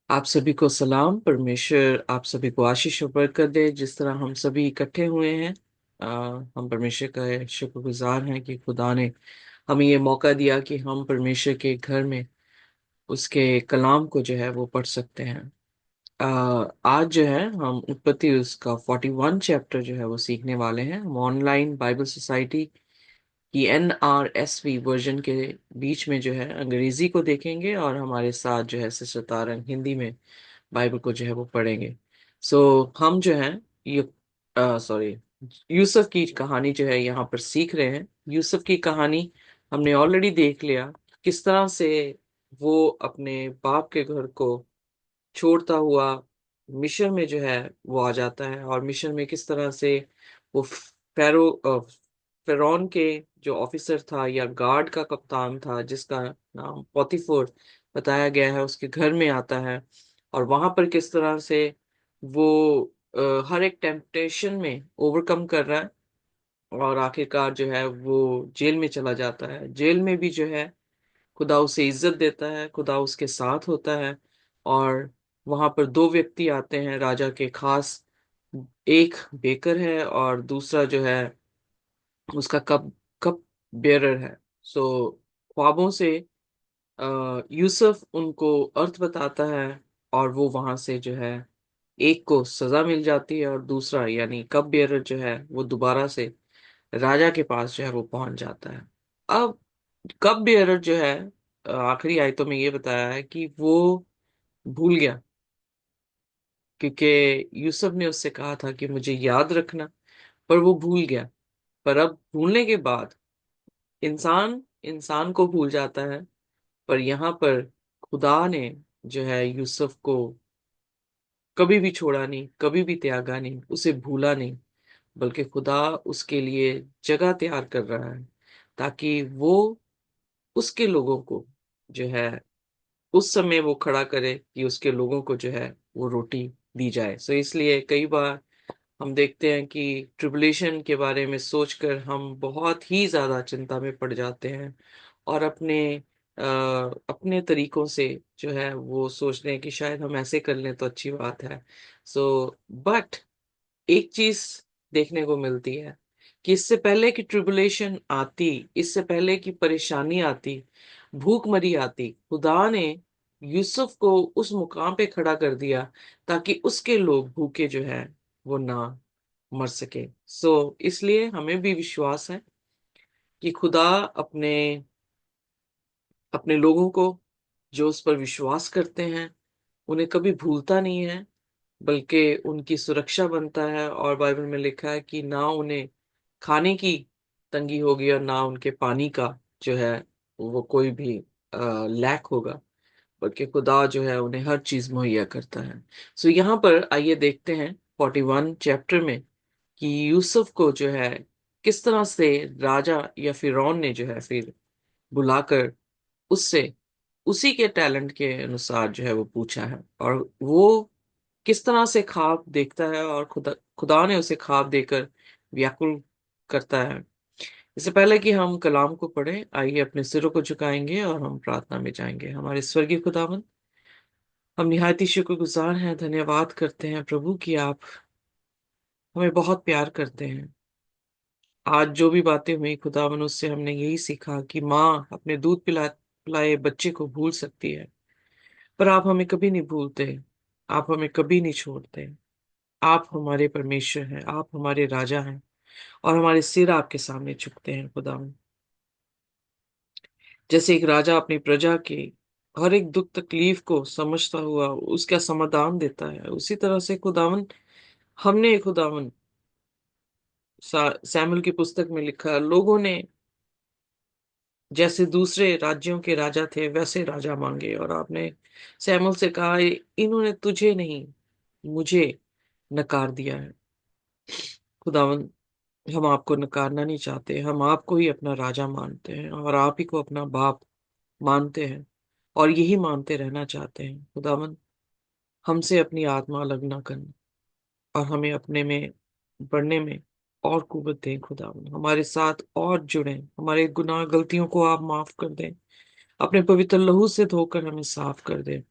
आप सभी को सलाम। परमेश्वर आप सभी को आशीष और बरकत दे। जिस तरह हम सभी इकट्ठे हुए हैं, हम परमेश्वर का शुक्रगुजार हैं कि खुदा ने हमें ये मौका दिया कि हम परमेश्वर के घर में उसके कलाम को जो है वो पढ़ सकते हैं। आज जो है हम उत्पत्ति उसका 41 चैप्टर जो है वो सीखने वाले हैं। हम ऑनलाइन बाइबल सोसाइटी की NRSV वर्जन के बीच में जो है अंग्रेजी को देखेंगे, और हमारे साथ जो है सिस्टर तारंग हिंदी में बाइबल को जो है वो पढ़ेंगे। हम जो है यू सॉरी यूसुफ की कहानी जो है यहाँ पर सीख रहे हैं। यूसुफ की कहानी हमने ऑलरेडी देख लिया, किस तरह से वो अपने बाप के घर को छोड़ता हुआ मिस्र में जो है वो आ जाता है, और मिस्र में किस तरह से वो फेरौन के जो ऑफिसर था या गार्ड का कप्तान था, जिसका नाम पोतीफर बताया गया है, उसके घर में आता है। और वहां पर किस तरह से वो हर एक टेम्पटेशन में ओवरकम कर रहा है, और आखिरकार जो है वो जेल में चला जाता है। जेल में भी जो है खुदा उसे इज्जत देता है, खुदा उसके साथ होता है। और वहां पर दो व्यक्ति आते हैं राजा के खास, एक बेकर है और दूसरा जो है उसका कप कप बेरर है। सो ख्वाबों से यूसुफ उनको अर्थ बताता है, और वो वहां से जो है एक को सजा मिल जाती है, और दूसरा यानी कप बेरर जो है वो दोबारा से राजा के पास जो है वो पहुंच जाता है। अब कप बेरर जो है आखिरी आयतों में ये बताया है कि वो भूल गया, क्योंकि यूसुफ ने उससे कहा था कि मुझे याद रखना, पर वो भूल गया। पर अब भूलने के बाद इंसान इंसान को भूल जाता है, पर यहाँ पर खुदा ने जो है यूसुफ को कभी भी छोड़ा नहीं, कभी भी त्यागा नहीं, उसे भूला नहीं, बल्कि खुदा उसके लिए जगह तैयार कर रहा है, ताकि वो उसके लोगों को जो है उस समय वो खड़ा करे कि उसके लोगों को जो है वो रोटी दी जाए। सो इसलिए कई बार हम देखते हैं कि ट्रिबुलेशन के बारे में सोचकर हम बहुत ही ज्यादा चिंता में पड़ जाते हैं, और अपने तरीकों से जो है वो सोचते हैं कि शायद हम ऐसे कर लें तो अच्छी बात है। बट एक चीज देखने को मिलती है कि इससे पहले कि ट्रिबुलेशन आती, इससे पहले कि परेशानी आती, भूखमरी आती, खुदा ने यूसुफ को उस मुकाम पे खड़ा कर दिया ताकि उसके लोग भूखे जो है वो ना मर सके। इसलिए हमें भी विश्वास है कि खुदा अपने अपने लोगों को जो उस पर विश्वास करते हैं उन्हें कभी भूलता नहीं है, बल्कि उनकी सुरक्षा बनता है। और बाइबल में लिखा है कि ना उन्हें खाने की तंगी होगी और ना उनके पानी का जो है वो कोई भी लैक होगा, बल्कि खुदा जो है उन्हें हर चीज मुहैया करता है। यहाँ पर आइए देखते हैं 41 चैप्टर में कि यूसुफ को जो है किस तरह से राजा या फिरौन ने जो है फिर बुलाकर उससे उसी के टैलेंट के अनुसार जो है वो पूछा है, और वो किस तरह से ख्वाब देखता है, और खुदा खुदा ने उसे ख्वाब देकर व्याकुल करता है। इससे पहले कि हम कलाम को पढ़ें, आइए अपने सिरों को झुकाएंगे और हम प्रार्थना में जाएंगे। हमारे स्वर्गीय खुदावन, हम निहायत ही शुक्रगुजार हैं, धन्यवाद करते हैं प्रभु कि आप हमें बहुत प्यार करते हैं। आज जो भी बातें हुई खुदावन, उससे हमने यही सीखा कि माँ अपने दूध पिलाए बच्चे को भूल सकती है, पर आप हमें कभी नहीं भूलते, आप हमें कभी नहीं छोड़ते। आप हमारे परमेश्वर हैं, आप हमारे राजा हैं, और हमारे सिर आपके सामने झुकते हैं खुदावन। जैसे एक राजा अपनी प्रजा के हर एक दुख तकलीफ को समझता हुआ उसका समाधान देता है, उसी तरह से खुदावन हमने खुदावन सैमुअल की पुस्तक में लिखा, लोगों ने जैसे दूसरे राज्यों के राजा थे वैसे राजा मांगे, और आपने सैमुअल से कहा इन्होंने तुझे नहीं मुझे नकार दिया है। खुदावन, हम आपको नकारना नहीं चाहते, हम आपको ही अपना राजा मानते हैं और आप ही को अपना बाप मानते हैं, और यही मानते रहना चाहते हैं। खुदावन, हमसे अपनी आत्मा अलग ना करना, और हमें अपने में बढ़ने में और कुवत दें। खुदावन, हमारे साथ और जुड़ें, हमारे गुनाह गलतियों को आप माफ कर दें, अपने पवित्र लहू से धोकर हमें साफ कर दें।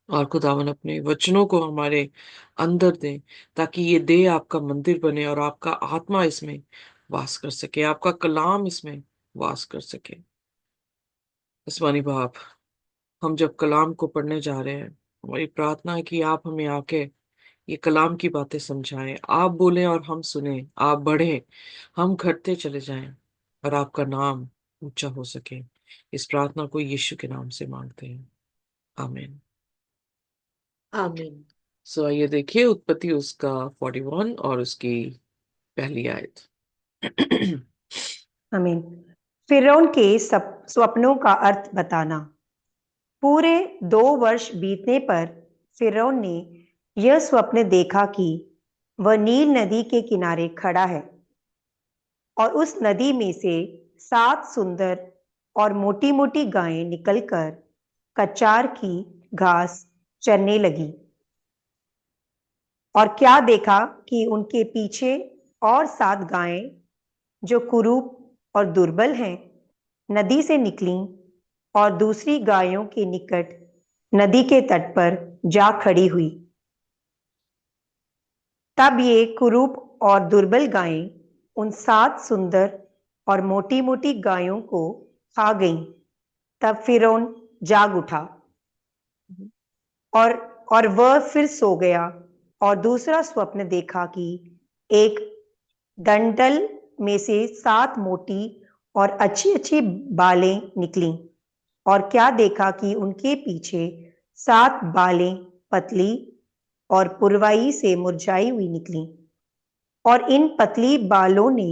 और खुदावन अपने वचनों को हमारे अंदर दे, ताकि ये देह आपका मंदिर बने और आपका आत्मा इसमें वास कर सके, आपका कलाम इसमें वास कर सके। आसमानी बाप, हम जब कलाम को पढ़ने जा रहे हैं, हमारी प्रार्थना है कि आप हमें आके ये कलाम की बातें समझाएं, आप बोलें और हम सुने, आप बढ़ें, हम घटते चले जाएं, और आपका नाम ऊंचा हो सके। इस प्रार्थना को यीशु के नाम से मांगते हैं, आमीन। आमीन। सो आइए देखिए उत्पत्ति उसका 41 और उसकी पहली आयत। आमीन। फिरौन के सब स्वप्नों का अर्थ बताना। पूरे 2 वर्ष बीतने पर फिरौन ने यह स्वप्न देखा कि वह नील नदी के किनारे खड़ा है और उस नदी में से 7 सुंदर और मोटी मोटी गायें निकलकर कचार की घास चरने लगी। और क्या देखा कि उनके पीछे और 7 गायें जो कुरूप और दुर्बल हैं नदी से निकलीं और दूसरी गायों के निकट नदी के तट पर जा खड़ी हुई। तब ये कुरूप और दुर्बल गायें उन 7 सुंदर और मोटी मोटी गायों को खा गईं। तब फिरौन जाग उठा और और वह फिर सो गया और दूसरा स्वप्न देखा कि एक दंडल में से 7 मोटी और अच्छी अच्छी बालें निकलीं। और क्या देखा कि उनके पीछे 7 बालें पतली और पुरवाई से मुरझाई हुई निकलीं। और इन पतली बालों ने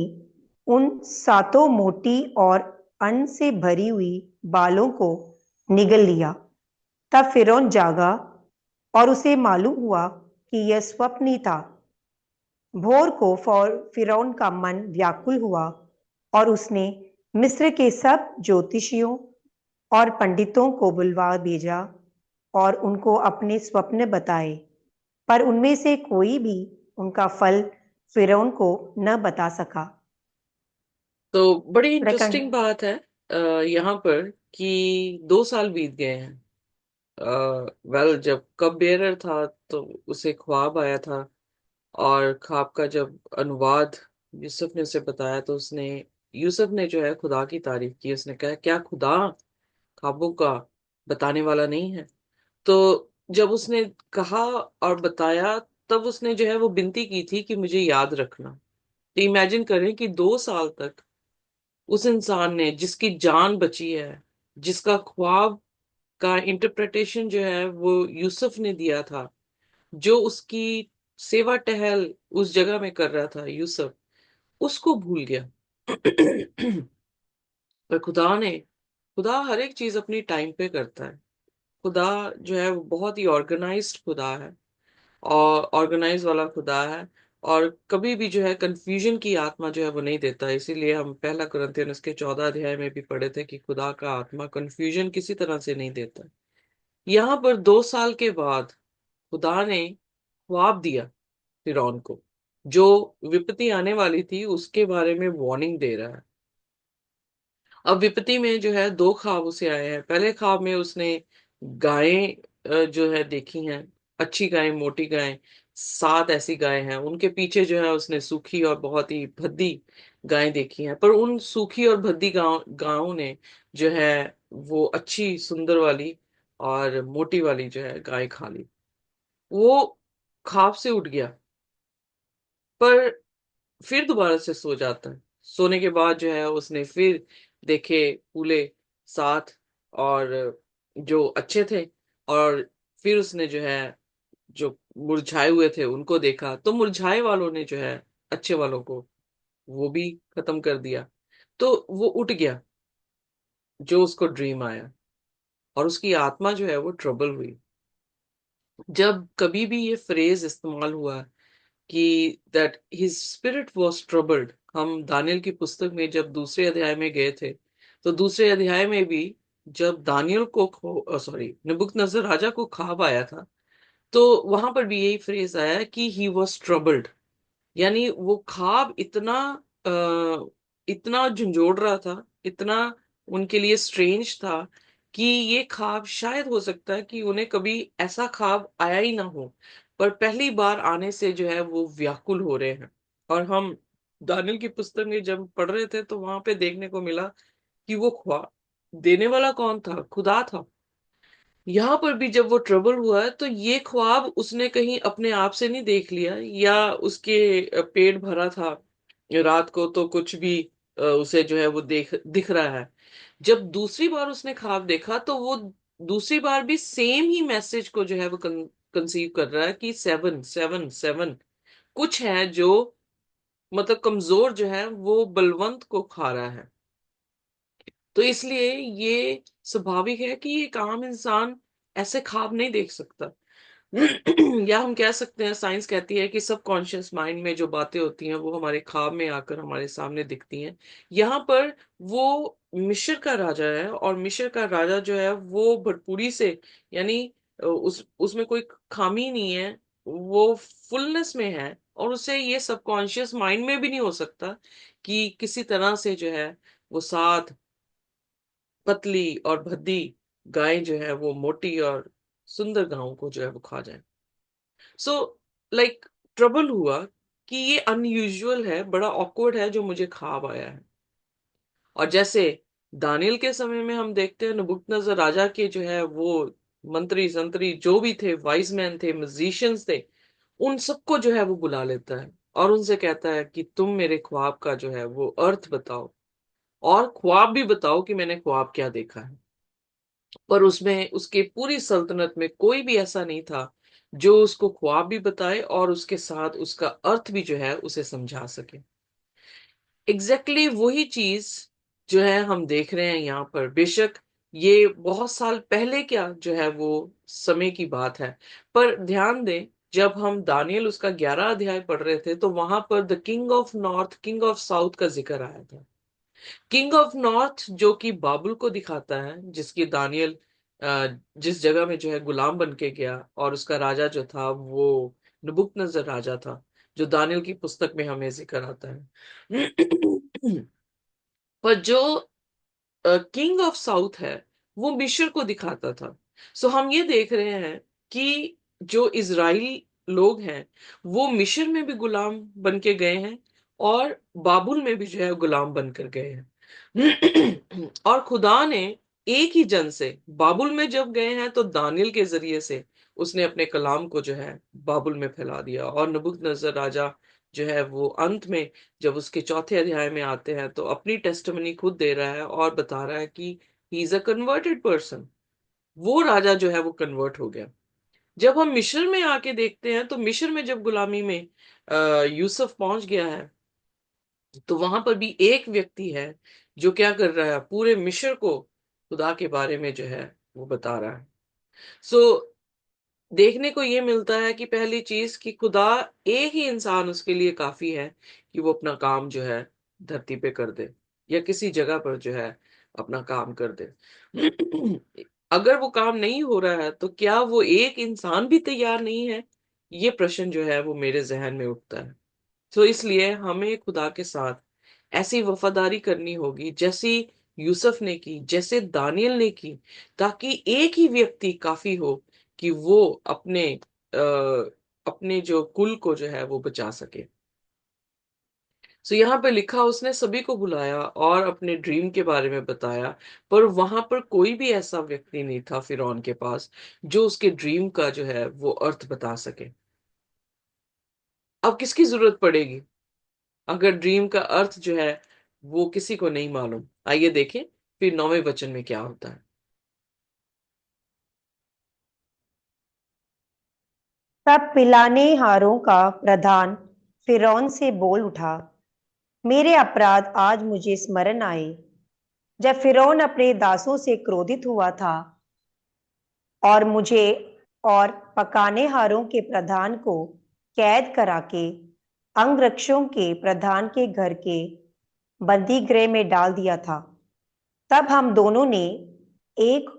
उन 7 मोटी और अन्न से भरी हुई बालों को निगल लिया। तब फिरौन जागा और उसे मालूम हुआ कि यह स्वप्न ही था। भोर को फिरौन का मन व्याकुल हुआ और उसने मिस्र के सब ज्योतिषियों और पंडितों को बुलवा भेजा और उनको अपने स्वप्न बताए, पर उनमें से कोई भी उनका फल फिरौन को न बता सका। तो बड़ी प्रकरण इंटरेस्टिंग बात है यहाँ पर कि 2 साल बीत गए हैं। वेल, जब कब बेरर था तो उसे ख्वाब आया था, और ख्वाब का जब अनुवाद यूसुफ ने उसे बताया तो उसने यूसुफ ने जो है खुदा की तारीफ की। उसने कहा, क्या खुदा ख्वाबों का बताने वाला नहीं है? तो जब उसने कहा और बताया, तब उसने जो है वो विनती की थी कि मुझे याद रखना। तो इमेजिन करें कि 2 साल तक उस इंसान ने, जिसकी जान बची है, जिसका ख्वाब का इंटरप्रिटेशन जो है वो यूसुफ ने दिया था, जो उसकी सेवा टहल उस जगह में कर रहा था यूसुफ, उसको भूल गया। पर खुदा हर एक चीज अपनी टाइम पे करता है। खुदा जो है वो बहुत ही ऑर्गेनाइज्ड खुदा है, और ऑर्गेनाइज वाला खुदा है, और कभी भी जो है कंफ्यूजन की आत्मा जो है वो नहीं देता। इसीलिए हम पहला कुरिन्थियन उसके 14 अध्याय में भी पढ़े थे कि खुदा का आत्मा कंफ्यूजन किसी तरह से नहीं देता। यहाँ पर 2 साल के बाद खुदा ने ख्वाब दिया फिरौन को, जो विपत्ति आने वाली थी उसके बारे में वार्निंग दे रहा है। अब विपत्ति में जो है 2 ख्वाब उसे आए हैं। पहले ख्वाब में उसने गायें जो है देखी हैं, अच्छी गायें, मोटी गायें, 7 ऐसी गायें हैं। उनके पीछे जो है उसने सूखी और बहुत ही भद्दी गायें देखी हैं, पर उन सूखी और भद्दी गायों ने जो है वो अच्छी सुंदर वाली और मोटी वाली जो है गाय खा ली। वो ख्वाब से उठ गया, पर फिर दोबारा से सो जाता है। सोने के बाद जो है उसने फिर देखे फूले 7, और जो अच्छे थे, और फिर उसने जो है जो मुरझाए हुए थे उनको देखा, तो मुरझाए वालों ने जो है अच्छे वालों को वो भी खत्म कर दिया। तो वो उठ गया, जो उसको ड्रीम आया, और उसकी आत्मा जो है वो ट्रबल हुई। जब कभी भी ये फ्रेज इस्तेमाल हुआ कि that his spirit was troubled, हम दानियल की पुस्तक में जब दूसरे अध्याय में गए थे, तो दूसरे अध्याय में भी जब दानियल को सॉरी नबूकदनेस्सर राजा को ख्वाब आया था, तो वहां पर भी यही फ्रेज आया कि ही वाज ट्रबल्ड। यानी वो ख्वाब इतना झंझोड़ रहा था, इतना उनके लिए स्ट्रेंज था, कि ये ख्वाब शायद हो सकता है कि उन्हें कभी ऐसा ख्वाब आया ही ना हो, पर पहली बार आने से जो है वो व्याकुल हो रहे हैं। और हम दानियल की पुस्तक में जब पढ़ रहे थे तो वहां पे देखने को मिला कि वो ख्वाब देने वाला कौन था? खुदा था। यहाँ पर भी जब वो ट्रबल हुआ है तो ये ख्वाब उसने कहीं अपने आप से नहीं देख लिया, या उसके पेट भरा था रात को तो कुछ भी उसे जो है वो दिख रहा है। जब दूसरी बार उसने ख्वाब देखा तो वो दूसरी बार भी सेम ही मैसेज को जो है वो कंसीव कर रहा है कि 7 7 7 कुछ है जो मतलब कमजोर जो है वो बलवंत को खा रहा है। तो इसलिए ये स्वाभाविक है कि एक आम इंसान ऐसे ख्वाब नहीं देख सकता। या हम कह सकते हैं, साइंस कहती है कि सबकॉन्शियस माइंड में जो बातें होती हैं वो हमारे ख्वाब में आकर हमारे सामने दिखती हैं। यहाँ पर वो मिस्र का राजा है, और मिस्र का राजा जो है वो भरपूरी से, यानी उसमें कोई खामी नहीं है, वो फुलनेस में है, और उसे ये सबकॉन्शियस माइंड में भी नहीं हो सकता कि किसी तरह से जो है वो साथ पतली और भद्दी गाय जो है वो मोटी और सुंदर गायों को जो है वो खा जाए। सो लाइक ट्रबल हुआ कि ये अनयूजुअल है, बड़ा ऑकवर्ड है जो मुझे ख्वाब आया है। और जैसे दानियल के समय में हम देखते हैं नबूकदनेस्सर राजा के जो है वो मंत्री संतरी जो भी थे, वाइज मैन थे, म्यूजिशियंस थे, उन सबको जो है वो बुला लेता है और उनसे कहता है कि तुम मेरे ख्वाब का जो है वो अर्थ बताओ, और ख्वाब भी बताओ कि मैंने ख्वाब क्या देखा है। पर उसमें उसके पूरी सल्तनत में कोई भी ऐसा नहीं था जो उसको ख्वाब भी बताए और उसके साथ उसका अर्थ भी जो है उसे समझा सके। एग्जैक्टली वही चीज जो है हम देख रहे हैं यहाँ पर। बेशक ये बहुत साल पहले क्या जो है वो समय की बात है, पर ध्यान दें, जब हम दानियल उसका 11 अध्याय पढ़ रहे थे तो वहां पर the king of north, king of south का जिक्र आया था। किंग ऑफ नॉर्थ जो कि बाबुल को दिखाता है, जिसकी दानियल जिस जगह में जो है गुलाम बन के गया, और उसका राजा जो था वो नबूकदनेस्सर राजा था, जो दानियल की पुस्तक में हमें जिक्र आता है। पर जो किंग ऑफ साउथ है वो मिस्र को दिखाता था। सो हम ये देख रहे हैं कि जो इजराइली लोग हैं वो मिस्र में भी गुलाम बन के गए हैं, और बाबुल में भी जो है गुलाम बनकर गए हैं। और खुदा ने एक ही जन से बाबुल में जब गए हैं तो दानियल के जरिए से उसने अपने कलाम को जो है बाबुल में फैला दिया। और नबूकदनेस्सर राजा जो है वो अंत में जब उसके चौथे अध्याय में आते हैं तो अपनी टेस्टिमनी खुद दे रहा है और बता रहा है कि he is a converted person. वो राजा जो है वो कन्वर्ट हो गया। जब हम मिस्र में आके देखते हैं तो मिस्र में जब गुलामी में यूसुफ पहुंच गया है तो वहां पर भी एक व्यक्ति है जो क्या कर रहा है, पूरे मिस्र को खुदा के बारे में जो है वो बता रहा है। सो देखने को ये मिलता है कि पहली चीज कि खुदा एक ही इंसान उसके लिए काफी है कि वो अपना काम जो है धरती पे कर दे, या किसी जगह पर जो है अपना काम कर दे। अगर वो काम नहीं हो रहा है तो क्या वो एक इंसान भी तैयार नहीं है? ये प्रश्न जो है वो मेरे जहन में उठता है। तो इसलिए हमें खुदा के साथ ऐसी वफादारी करनी होगी जैसी यूसुफ ने की, जैसे दानियल ने की, ताकि एक ही व्यक्ति काफी हो कि वो अपने जो कुल को जो है वो बचा सके। सो यहाँ पे लिखा, उसने सभी को बुलाया और अपने ड्रीम के बारे में बताया, पर वहां पर कोई भी ऐसा व्यक्ति नहीं था फिरौन के पास जो उसके ड्रीम का जो है वो अर्थ बता सके। अब किसकी जरूरत पड़ेगी अगर ड्रीम का अर्थ जो है वो किसी को नहीं मालूम? आइए देखें फिर 9वें वचन में क्या होता है। तब पिलाने हारों का प्रधान फिरौन से बोल उठा, मेरे अपराध आज मुझे स्मरण आए, जब फिरौन अपने दासों से क्रोधित हुआ था और मुझे और पकाने हारों के प्रधान को कैद करा के अंगरक्षों के प्रधान के घर के बंदी गृह में डाल दिया था। तब हम दोनों ने एक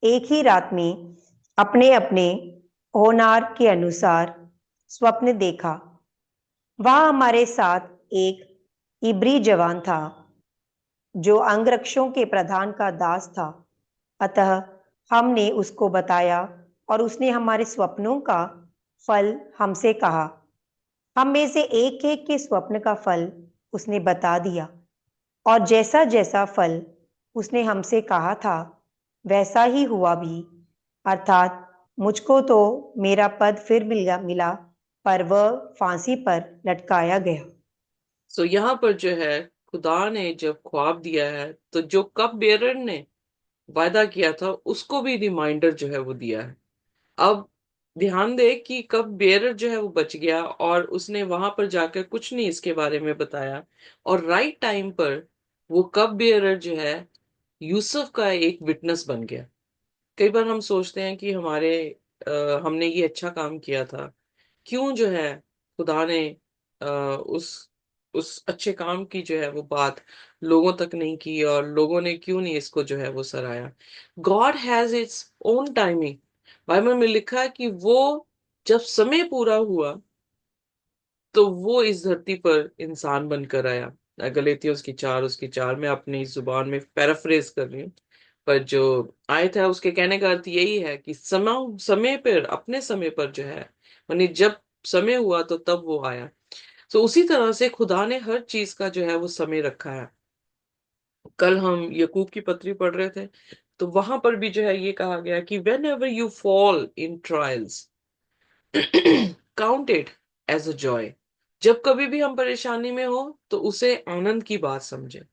एक ही रात में अपने अपने होनार के अनुसार स्वप्न देखा। वहां हमारे साथ एक इब्री जवान था जो अंगरक्षों के प्रधान का दास था। अतः हमने उसको बताया और उसने हमारे स्वप्नों का फल हमसे कहा। हम में से एक एक के स्वप्न का फल उसने बता दिया, और जैसा जैसा फल उसने हमसे कहा था वैसा ही हुआ भी। अर्थात मुझको तो मेरा पद फिर मिला, पर वह फांसी पर लटकाया गया। सो यहाँ पर जो है, खुदा ने जब ख्वाब दिया है तो जो कप बेरर ने वायदा किया था उसको भी रिमाइंडर जो है वो दिया है। अब ध्यान दे कि कप बेरर जो है वो बच गया और उसने वहां पर जाकर कुछ नहीं इसके बारे में बताया, और राइट टाइम पर वो कप बेरर जो है यूसुफ का एक विटनेस बन गया। कई बार हम सोचते हैं कि हमने ये अच्छा काम किया था, क्यों जो है खुदा ने उस अच्छे काम की जो है वो बात लोगों तक नहीं की, और लोगों ने क्यों नहीं इसको जो है वो सराहा। God has its own timing. Bible में लिखा है कि वो जब समय पूरा हुआ तो वो इस धरती पर इंसान बनकर आया। गलातियों उसकी चार मैं अपनी जुबान में पैराफ्रेज कर रही हूँ, पर जो आयत है उसके कहने का अर्थ यही है कि समय समय पर, अपने समय पर जो है, यानी जब समय हुआ तो तब वो आया। तो उसी तरह से खुदा ने हर चीज का जो है वो समय रखा है। कल हम यकूब की पत्री पढ़ रहे थे, तो वहां पर भी जो है ये कहा गया कि whenever you fall in trials count it as a joy. जब कभी भी हम परेशानी में हो तो उसे आनंद की बात समझे,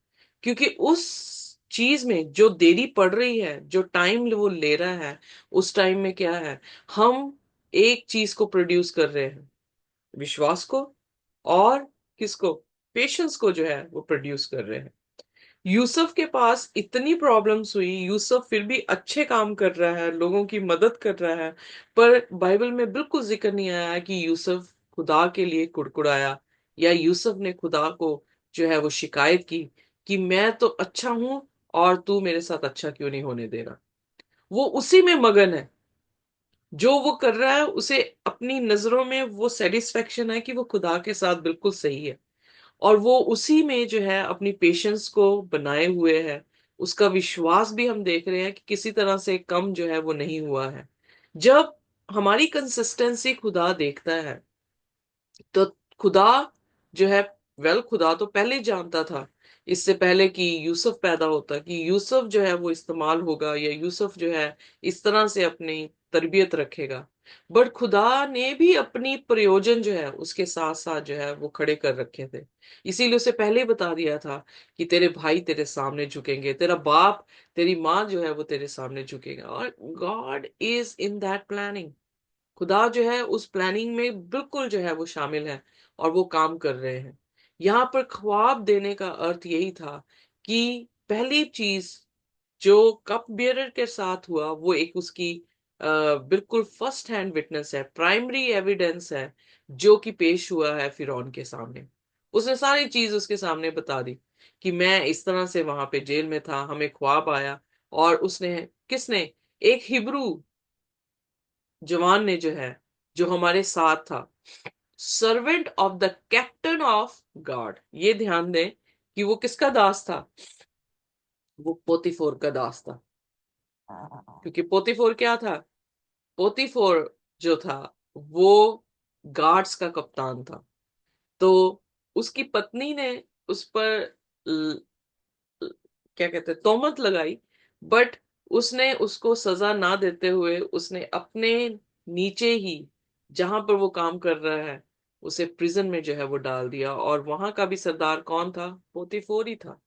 क्योंकि उस चीज में जो देरी पड़ रही है, जो टाइम वो ले रहा है, उस टाइम में क्या है, हम एक चीज को प्रोड्यूस कर रहे हैं, विश्वास को, और किसको, पेशेंस को जो है वो प्रोड्यूस कर रहे हैं। यूसुफ के पास इतनी प्रॉब्लम्स हुई, यूसुफ फिर भी अच्छे काम कर रहा है, लोगों की मदद कर रहा है, पर बाइबल में बिल्कुल जिक्र नहीं आया कि यूसुफ खुदा के लिए कुड़कुड़ाया, या यूसुफ ने खुदा को जो है वो शिकायत की कि मैं तो अच्छा हूं और तू मेरे साथ अच्छा क्यों नहीं होने दे रहा। वो उसी में मगन है, जो वो कर रहा है उसे अपनी नजरों में वो सेटिस्फेक्शन है कि वो खुदा के साथ बिल्कुल सही है, और वो उसी में जो है अपनी पेशेंस को बनाए हुए है। उसका विश्वास भी हम देख रहे हैं कि किसी तरह से कम जो है वो नहीं हुआ है। जब हमारी कंसिस्टेंसी खुदा देखता है तो खुदा जो है, खुदा तो पहले ही जानता था, इससे पहले कि यूसुफ पैदा होता, कि यूसुफ जो है वो इस्तेमाल होगा, या यूसुफ जो है इस तरह से अपनी तरबियत रखेगा। बट खुदा ने भी अपनी प्रयोजन जो है उसके साथ साथ जो है वो खड़े कर रखे थे। इसीलिए उसे पहले ही बता दिया था कि तेरे भाई तेरे सामने झुकेंगे, तेरा बाप, तेरी माँ जो है वो तेरे सामने झुकेगा। और God is in that planning. खुदा जो है उस प्लानिंग में बिल्कुल जो है वो शामिल है, और वो काम कर रहे हैं। यहाँ पर ख्वाब देने का अर्थ यही था कि पहली चीज जो कप बियरर के साथ हुआ वो एक उसकी बिल्कुल फर्स्ट हैंड विटनेस है, प्राइमरी एविडेंस है, जो कि पेश हुआ है फिरौन के सामने। उसने सारी चीज उसके सामने बता दी कि मैं इस तरह से वहां पे जेल में था, हमें ख्वाब आया, और उसने, किसने, एक हिब्रू जवान ने जो है, जो हमारे साथ था, servant of the captain of guard. ये ध्यान दें कि वो किसका दास था, वो पोतीफोर का दास था। क्योंकि पोतीफोर क्या था, पोतीफोर जो था वो गार्ड्स का कप्तान था। तो उसकी पत्नी ने उस पर ल- ल- क्या कहते हैं, तोहमत लगाई, बट उसने उसको सजा ना देते हुए उसने अपने नीचे ही, जहां पर वो काम कर रहा है, उसे प्रिजन में जो है वो डाल दिया, और वहां का भी सरदार कौन था, पोतीफोर ही था।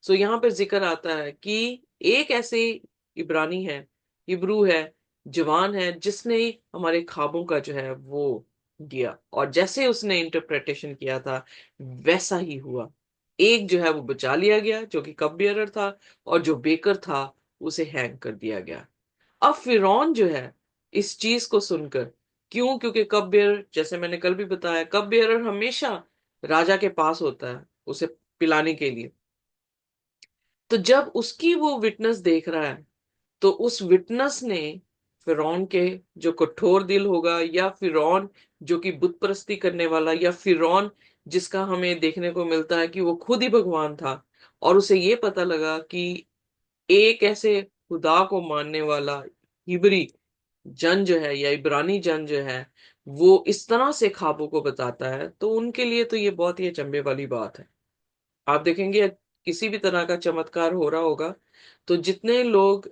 सो यहाँ पर जिक्र आता है कि एक ऐसे इब्रानी है, हिब्रू है, जवान है, जिसने हमारे ख्वाबों का जो है वो दिया, और जैसे उसने इंटरप्रिटेशन किया था वैसा ही हुआ। एक जो है वो बचा लिया गया जो कि कप बेयरर था, और जो बेकर था उसे हैंग कर दिया गया। अब फिरौन जो है इस चीज को सुनकर, क्यों, क्योंकि कप बेयरर, जैसे मैंने कल भी बताया, कप बेयरर हमेशा राजा के पास होता है उसे पिलाने के लिए। तो जब उसकी वो विटनेस देख रहा है, तो उस विटनेस ने फिरौन के जो कठोर दिल होगा, या फिरौन जो कि बुत परस्ती करने वाला, या फिरौन जिसका हमें देखने को मिलता है कि वो खुद ही भगवान था, और उसे ये पता लगा कि एक ऐसे खुदा को मानने वाला हिब्री जन जो है या इब्रानी जन जो है वो इस तरह से ख्वाबों को बताता है, तो उनके लिए तो ये बहुत ही अचंभे वाली बात है। आप देखेंगे किसी भी तरह का चमत्कार हो रहा होगा तो जितने लोग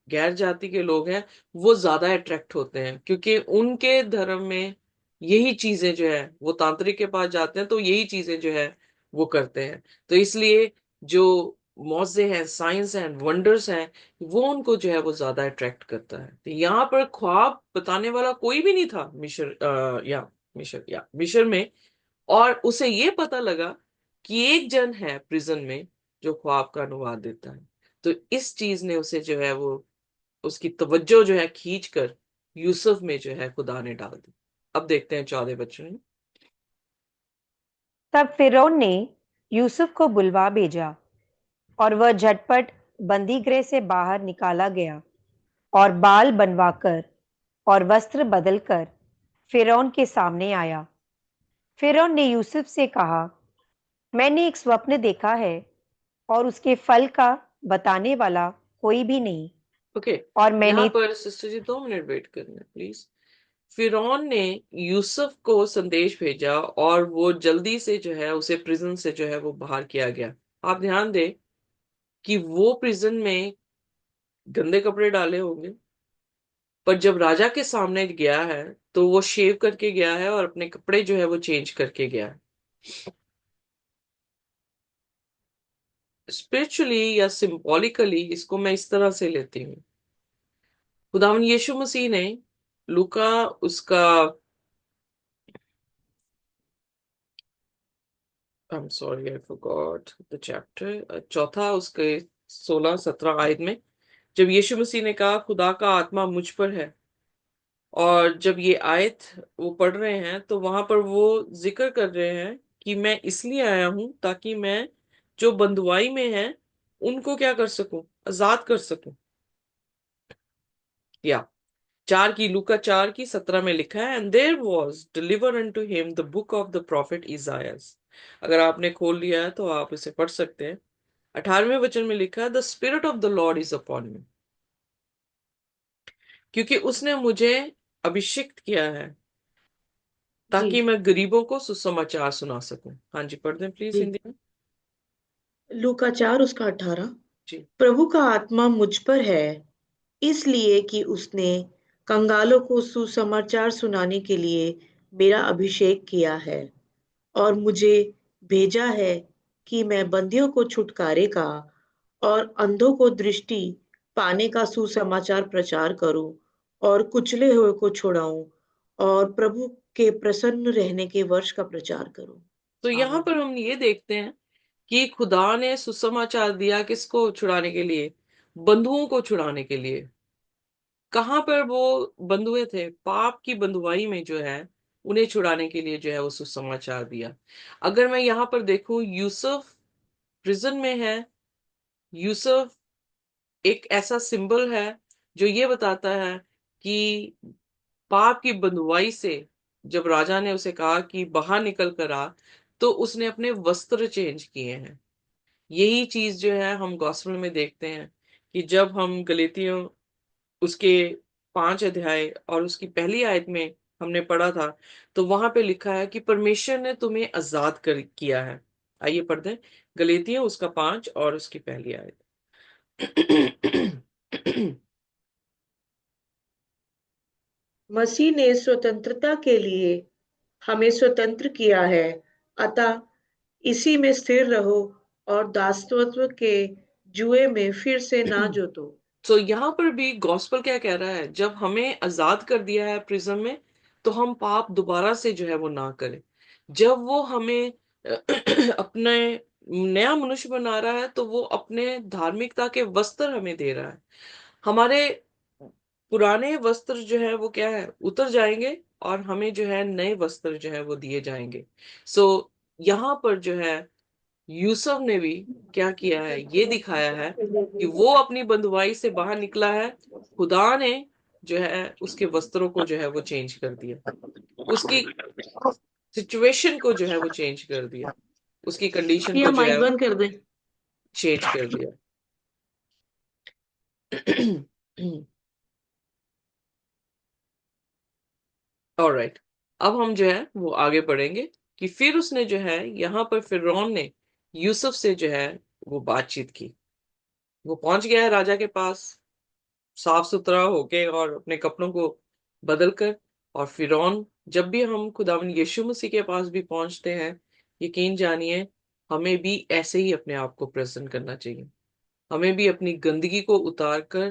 गैर जाति के लोग हैं वो ज्यादा अट्रैक्ट होते हैं, क्योंकि उनके धर्म में यही चीजें जो है वो तांत्रिक के पास जाते हैं तो यही चीजें जो है वो करते हैं। तो इसलिए जो मौजे हैं, साइंस हैं, वंडर्स हैं, वो उनको जो है वो ज्यादा अट्रैक्ट करता है। तो यहाँ पर ख्वाब बताने वाला कोई भी नहीं था मिशर में। और उसे ये पता लगा कि एक जन है प्रिजन में जो ख्वाब का अनुवाद देता है। तो इस चीज ने उसे जो है वो उसकी तवज्जो जो है खींच कर यूसुफ में जो है खुदा ने डाल दी। अब देखते हैं 14 वचन। तब फिरौन ने यूसुफ को बुलवा भेजा और वह झटपट बंदीगृह से बाहर निकाला गया और बाल बनवाकर और वस्त्र बदलकर फिरौन के सामने आया। फिरौन ने यूसुफ से कहा, मैंने एक स्वप्न देखा है और उसके फल का बताने वाला कोई भी नहीं। ओके, और यहाँ मैंने पर सिस्टर जी 2 मिनट वेट करना प्लीज। फिरौन ने यूसुफ को संदेश भेजा और वो जल्दी से जो है उसे प्रिजन से जो है वो बाहर किया गया। आप ध्यान दें कि वो प्रिजन में गंदे कपड़े डाले होंगे, पर जब राजा के सामने गया है तो वो शेव करके गया है और अपने कपड़े जो है वो चेंज करके गया है। स्पिरिचुअली या सिंबॉलिकली इसको मैं इस तरह से लेती हूँ। खुदावन यीशु मसीह ने लूका उसका I am sorry I forgot the chapter, चौथा उसके 16-17 आयत में जब यीशु मसीह ने कहा खुदा का आत्मा मुझ पर है, और जब ये आयत वो पढ़ रहे हैं तो वहां पर वो जिक्र कर रहे हैं कि मैं इसलिए आया हूं ताकि मैं जो बंधुआई में है उनको क्या कर सकूं, आजाद कर सकूं। या 4 की 17 में लिखा है, and there was deliver unto him the book of the prophet Isaiah. अगर आपने खोल लिया है तो आप इसे पढ़ सकते हैं। 18वें वचन में लिखा है, the spirit of the Lord is upon मी, क्योंकि उसने मुझे अभिषिक्त किया है जी। ताकि मैं गरीबों को सुसमाचार सुना सकूं। हाँ जी, पढ़ दें प्लीज जी। हिंदी में। लूका 4 उसका 18। जी। प्रभु का आत्मा मुझ पर है, इसलिए कि उसने कंगालों को सुसमाचार सुनाने के लिए मेरा अभिषेक किया है और मुझे भेजा है कि मैं बंदियों को छुटकारे का और अंधों को दृष्टि पाने का सुसमाचार प्रचार करूं और कुचले हुए को छुड़ाऊं और प्रभु के प्रसन्न रहने के वर्ष का प्रचार करूं। तो यहाँ आमीन। पर हम ये देखते हैं कि खुदा ने सुसमाचार दिया किसको छुड़ाने के लिए, बंधुओं को छुड़ाने के लिए। कहाँ पर वो बंधुए थे, पाप की बंधुआई में जो है उन्हें छुड़ाने के लिए जो है वो सुसमाचार दिया। अगर मैं यहाँ पर देखूं यूसुफ प्रिजन में है। यूसुफ एक ऐसा सिंबल है जो ये बताता है कि पाप की बंधुआई से जब राजा ने उसे कहा कि बाहर निकल कर आ, तो उसने अपने वस्त्र चेंज किए हैं। यही चीज जो है हम गॉस्पेल में देखते हैं कि जब हम गलीतियों उसके 5 अध्याय और उसकी पहली आयत में हमने पढ़ा था, तो वहां पे लिखा है कि परमेश्वर ने तुम्हें आजाद कर किया है। आइए पढ़ दें गलीतियों उसका 5 और उसकी पहली आयत। मसीह ने स्वतंत्रता के लिए हमें स्वतंत्र किया है, अतः इसी में स्थिर रहो और दासत्व के जुए में फिर से ना जोतो। तो यहाँ पर भी गॉस्पल क्या कह रहा है, जब हमें आजाद कर दिया है प्रिज्म में तो हम पाप दोबारा से जो है वो ना करें। जब वो हमें अपने नया मनुष्य बना रहा है तो वो अपने धार्मिकता के वस्त्र हमें दे रहा है। हमारे पुराने वस्त्र जो है वो क्या है, उतर जाएंगे और हमें जो है नए वस्त्र जो है वो दिए जाएंगे। सो यहाँ पर जो है यूसुफ ने भी क्या किया है, ये दिखाया है कि वो अपनी बंधुआई से बाहर निकला है। खुदा ने जो है उसके वस्त्रों को जो है वो चेंज कर दिया, उसकी सिचुएशन को जो है वो चेंज कर दिया, उसकी कंडीशन को या जो है माइक बंद कर दे। चेंज कर दिया। ऑलराइट, अब हम जो है वो आगे बढ़ेंगे कि फिर उसने जो है यहाँ पर फिरौन ने यूसुफ से जो है वो बातचीत की। वो पहुंच गया है राजा के पास साफ सुथरा होके और अपने कपड़ों को बदल कर। और फिरौन, जब भी हम खुदावन यीशु मसीह के पास भी पहुंचते हैं, यकीन जानिए हमें भी ऐसे ही अपने आप को प्रेजेंट करना चाहिए। हमें भी अपनी गंदगी को उतार कर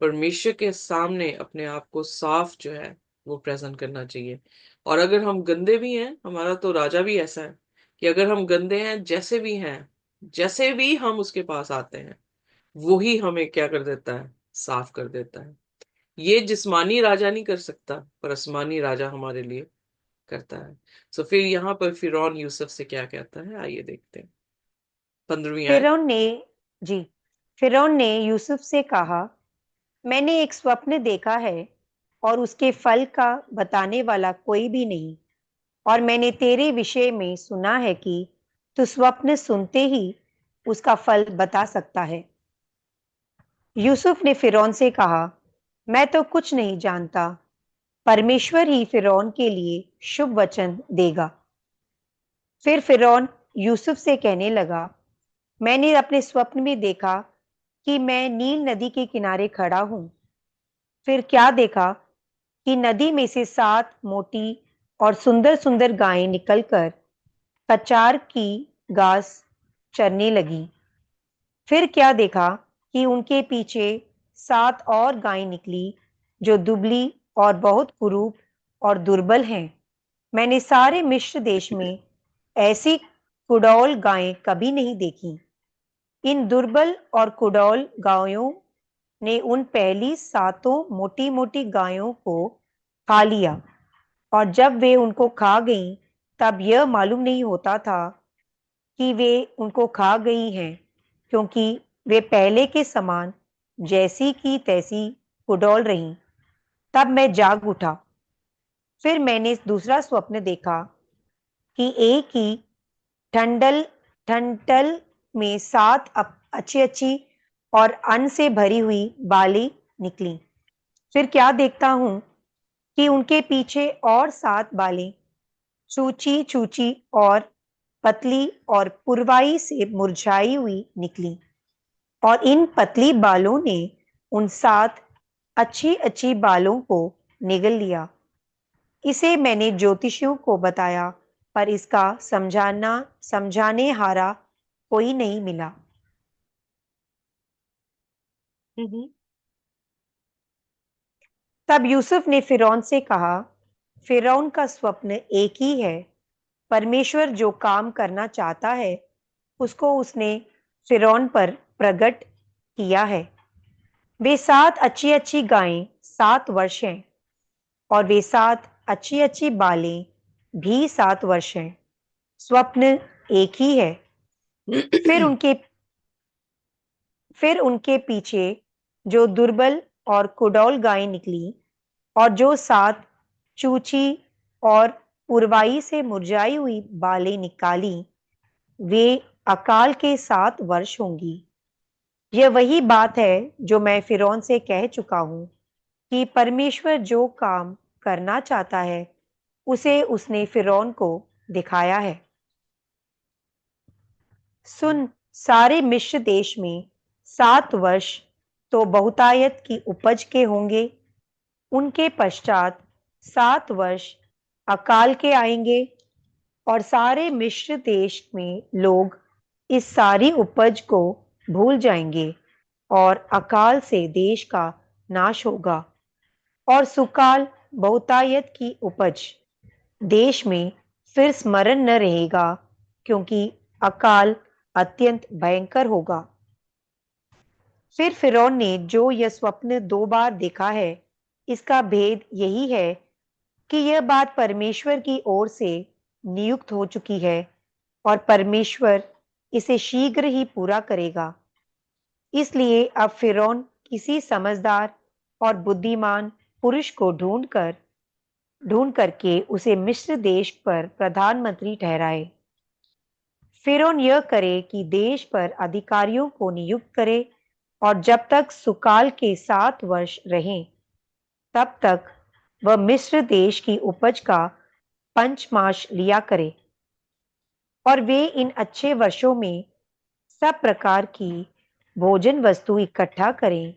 परमेश्वर के सामने अपने आप को साफ जो है वो प्रेजेंट करना चाहिए। और अगर हम गंदे भी हैं, हमारा तो राजा भी ऐसा है कि अगर हम गंदे हैं, जैसे भी हैं, जैसे भी हम उसके पास आते हैं, वो ही हमें क्या कर देता है, साफ कर देता है। ये जिस्मानी राजा नहीं कर सकता, पर आसमानी राजा हमारे लिए करता है। सो फिर यहाँ पर फिरौन यूसुफ से क्या कहता है, आइए देखते हैं 15वीं आयत। फिरौन ने जी फिरौन ने यूसुफ से कहा, मैंने एक स्वप्न देखा है और उसके फल का बताने वाला कोई भी नहीं। और मैंने तेरे विषय में सुना है कि तू स्वप्न सुनते ही उसका फल बता सकता है। यूसुफ ने फिरौन से कहा, मैं तो कुछ नहीं जानता। परमेश्वर ही फिरौन के लिए शुभ वचन देगा। फिर फिरौन यूसुफ से कहने लगा, मैंने अपने स्वप्न में देखा कि मैं नील नदी के किनारे खड़ा हूं। फिर क्या देखा कि नदी में से 7 मोटी और सुंदर सुंदर गायें निकलकर कचार की घास चरने लगी। फिर क्या देखा कि उनके पीछे 7 और गायें निकली जो दुबली और बहुत कुरूप और दुर्बल हैं। मैंने सारे मिस्र देश में ऐसी कुडौल गायें कभी नहीं देखी। इन दुर्बल और कुडौल गायों ने उन पहली 7 मोटी मोटी गायों को खा लिया। और जब वे उनको खा गईं, तब यह मालूम नहीं होता था कि वे उनको खा गई हैं, क्योंकि वे पहले के समान जैसी की तैसी कुडौल रहीं। तब मैं जाग उठा। फिर मैंने दूसरा स्वप्न देखा कि एक ही ठंडल ठंडल में 7 अच्छी अच्छी और अन्न से भरी हुई बालें निकली। फिर क्या देखता हूं कि उनके पीछे और 7 बालें चूची चूची और पतली और पुरवाई से मुरझाई हुई निकली। और इन पतली बालों ने उन 7 अच्छी अच्छी बालों को निगल लिया। इसे मैंने ज्योतिषियों को बताया, पर इसका समझाने हारा कोई नहीं मिला। हम्म। तब यूसुफ ने फिरौन से कहा, फिरौन का स्वप्न एक ही है। परमेश्वर जो काम करना चाहता है उसको उसने फिरौन पर प्रकट किया है। वे 7 अच्छी अच्छी गायें 7 वर्ष हैं, और वे 7 अच्छी अच्छी बालें भी 7 वर्ष हैं। स्वप्न एक ही है। फिर उनके फिर उनके पीछे जो दुर्बल और कुडौल गायें निकली और जो 7 चूची और पुरवाई से मुरझाई हुई बालें निकाली, वे अकाल के 7 वर्ष होंगी। यह वही बात है जो मैं फिरौन से कह चुका हूं कि परमेश्वर जो काम करना चाहता है उसे उसने फिरौन को दिखाया है। सुन, सारे मिस्र देश में 7 वर्ष तो बहुतायत की उपज के होंगे। उनके पश्चात 7 वर्ष अकाल के आएंगे, और सारे मिस्र देश में लोग इस सारी उपज को भूल जाएंगे, और अकाल से देश का नाश होगा। और सुकाल बहुतायत की उपज देश में फिर स्मरण न रहेगा, क्योंकि अकाल अत्यंत भयंकर होगा। फिर फिरौन ने जो यह स्वप्न 2 बार देखा है, इसका भेद यही है कि यह बात परमेश्वर की ओर से नियुक्त हो चुकी है, और परमेश्वर इसे शीघ्र ही पूरा करेगा। इसलिए अब फिरौन किसी समझदार और बुद्धिमान पुरुष को ढूंढ करके उसे मिस्र देश पर प्रधानमंत्री ठहराए। फिरौन यह करे कि देश पर अधिकारियों को नियुक्त करे और जब तक सुकाल के 7 वर्ष रहें, तब तक वह मिस्र देश की उपज का पंचमाश लिया करे। और वे इन अच्छे वर्षों में सब प्रकार की भोजन वस्तु इकट्ठा करें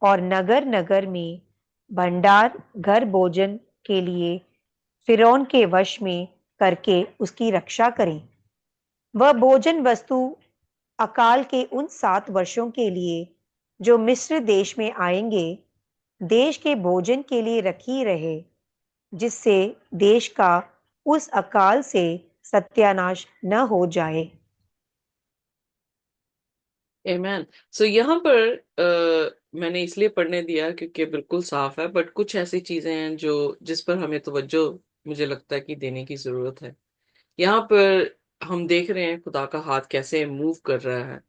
और नगर नगर में भंडार घर भोजन के लिए फिरौन के वश में करके उसकी रक्षा करें। वह भोजन वस्तु अकाल के उन 7 वर्षों के लिए जो मिस्र देश में आएंगे, देश के भोजन के लिए रखी रहे, जिससे देश का उस अकाल से सत्यानाश न हो जाए। आमेन। सो यहाँ पर मैंने इसलिए पढ़ने दिया क्योंकि बिल्कुल साफ है, बट कुछ ऐसी चीजें हैं जो जिस पर हमें तवज्जो मुझे लगता है कि देने की जरूरत है। यहाँ पर हम देख रहे हैं खुदा का हाथ कैसे मूव कर रहा है।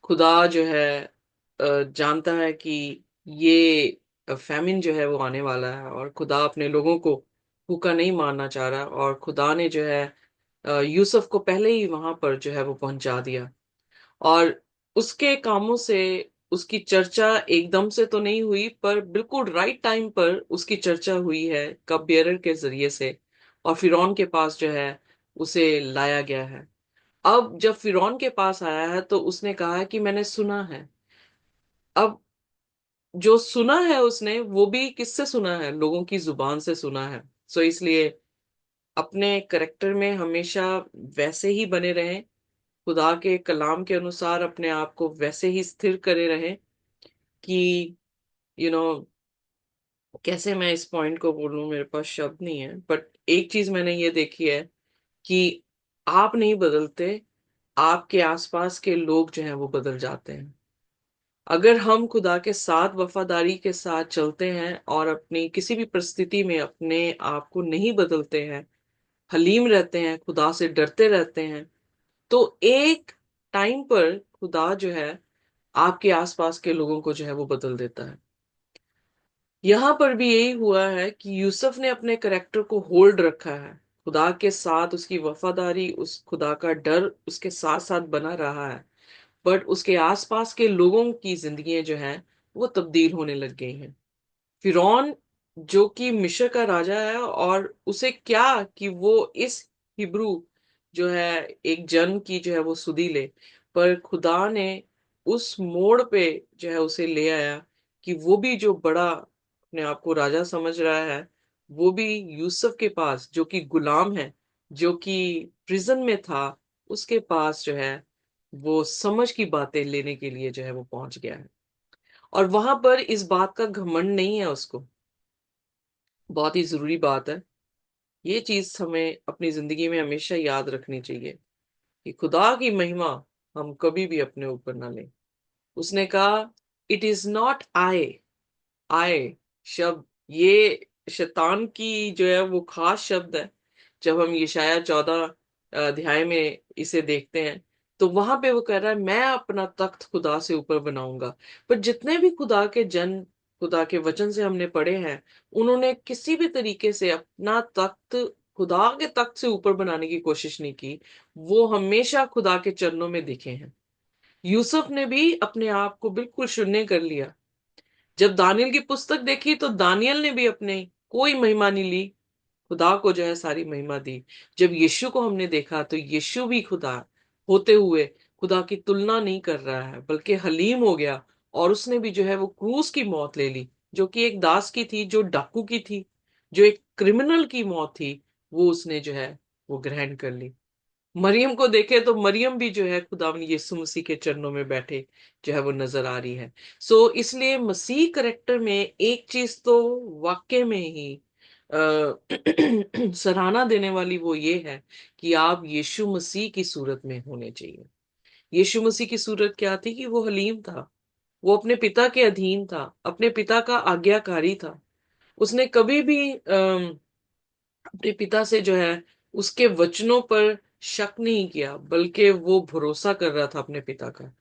खुदा जो है जानता है कि ये फैमिन जो है वो आने वाला है, और खुदा अपने लोगों को भूखा नहीं मारना चाह रहा, और खुदा ने जो है यूसुफ को पहले ही वहां पर जो है वो पहुंचा दिया। और उसके कामों से उसकी चर्चा एकदम से तो नहीं हुई, पर बिल्कुल राइट टाइम पर उसकी चर्चा हुई है कप बेयरर के जरिए से, और फिरौन के पास जो है उसे लाया गया है। अब जब फिरौन के पास आया है तो उसने कहा है कि मैंने सुना है। अब जो सुना है उसने, वो भी किससे सुना है? लोगों की जुबान से सुना है। सो इसलिए अपने करेक्टर में हमेशा वैसे ही बने रहें, खुदा के कलाम के अनुसार अपने आप को वैसे ही स्थिर करे रहें कि यू नो कैसे मैं इस पॉइंट को बोलूं, मेरे पास शब्द नहीं है। बट एक चीज मैंने ये देखी है कि आप नहीं बदलते, आपके आसपास के लोग जो हैं वो बदल जाते हैं। अगर हम खुदा के साथ वफादारी के साथ चलते हैं और अपनी किसी भी परिस्थिति में अपने आप को नहीं बदलते हैं, हलीम रहते हैं, खुदा से डरते रहते हैं, तो एक टाइम पर खुदा जो है आपके आसपास के लोगों को जो है वो बदल देता है। यहां पर भी यही हुआ है कि यूसुफ ने अपने करेक्टर को होल्ड रखा है। खुदा के साथ उसकी वफादारी, उस खुदा का डर उसके साथ साथ बना रहा है, बट उसके आसपास के लोगों की जिंदगी जो है वो तब्दील होने लग गई हैं। फिरौन जो कि मिस्र का राजा है, और उसे क्या कि वो इस हिब्रू जो है एक जन की जो है वो सुधी ले, पर खुदा ने उस मोड़ पे जो है उसे ले आया कि वो भी जो बड़ा अपने आप को राजा समझ रहा है, वो भी यूसुफ के पास जो कि गुलाम है, जो कि प्रिजन में था, उसके पास जो है वो समझ की बातें लेने के लिए जो है वो पहुंच गया है। और वहां पर इस बात का घमंड नहीं है उसको। बहुत ही जरूरी बात है, ये चीज हमें अपनी जिंदगी में हमेशा याद रखनी चाहिए कि खुदा की महिमा हम कभी भी अपने ऊपर ना लें। उसने कहा, इट इज नॉट आई। आई शब्द ये शैतान की जो है वो खास शब्द है। जब हम यशाया 14 अध्याय में इसे देखते हैं, तो वहां पे वो कह रहा है मैं अपना तख्त खुदा से ऊपर बनाऊंगा। पर जितने भी खुदा के जन खुदा के वचन से हमने पढ़े हैं, उन्होंने किसी भी तरीके से अपना तख्त खुदा के तख्त से ऊपर बनाने की कोशिश नहीं की। वो हमेशा खुदा के चरणों में दिखे हैं। यूसुफ ने भी अपने आप को बिल्कुल शून्य कर लिया। जब दानियल की पुस्तक देखी तो दानियल ने भी अपने कोई महिमा नहीं ली, खुदा को जो है सारी महिमा दी। जब यीशु को हमने देखा तो यीशु भी खुदा होते हुए खुदा की तुलना नहीं कर रहा है, बल्कि हलीम हो गया, और उसने भी जो है वो क्रूस की मौत ले ली, जो कि एक दास की थी, जो डाकू की थी, जो एक क्रिमिनल की मौत थी, वो उसने जो है वो ग्रहण कर ली। मरियम को देखे तो मरियम भी जो है खुदा यीशु मसीह के चरणों में बैठे जो है वो नजर आ रही है। सो इसलिए मसीह करेक्टर में एक चीज तो वाकई में ही सराहना देने वाली वो ये है कि आप यीशु मसीह की सूरत में होने चाहिए। यीशु मसीह की सूरत क्या थी कि वो हलीम था, वो अपने पिता के अधीन था, अपने पिता का आज्ञाकारी था। उसने कभी भी अपने पिता से जो है उसके वचनों पर शक नहीं किया, बल्कि वो भरोसा कर रहा था अपने पिता का।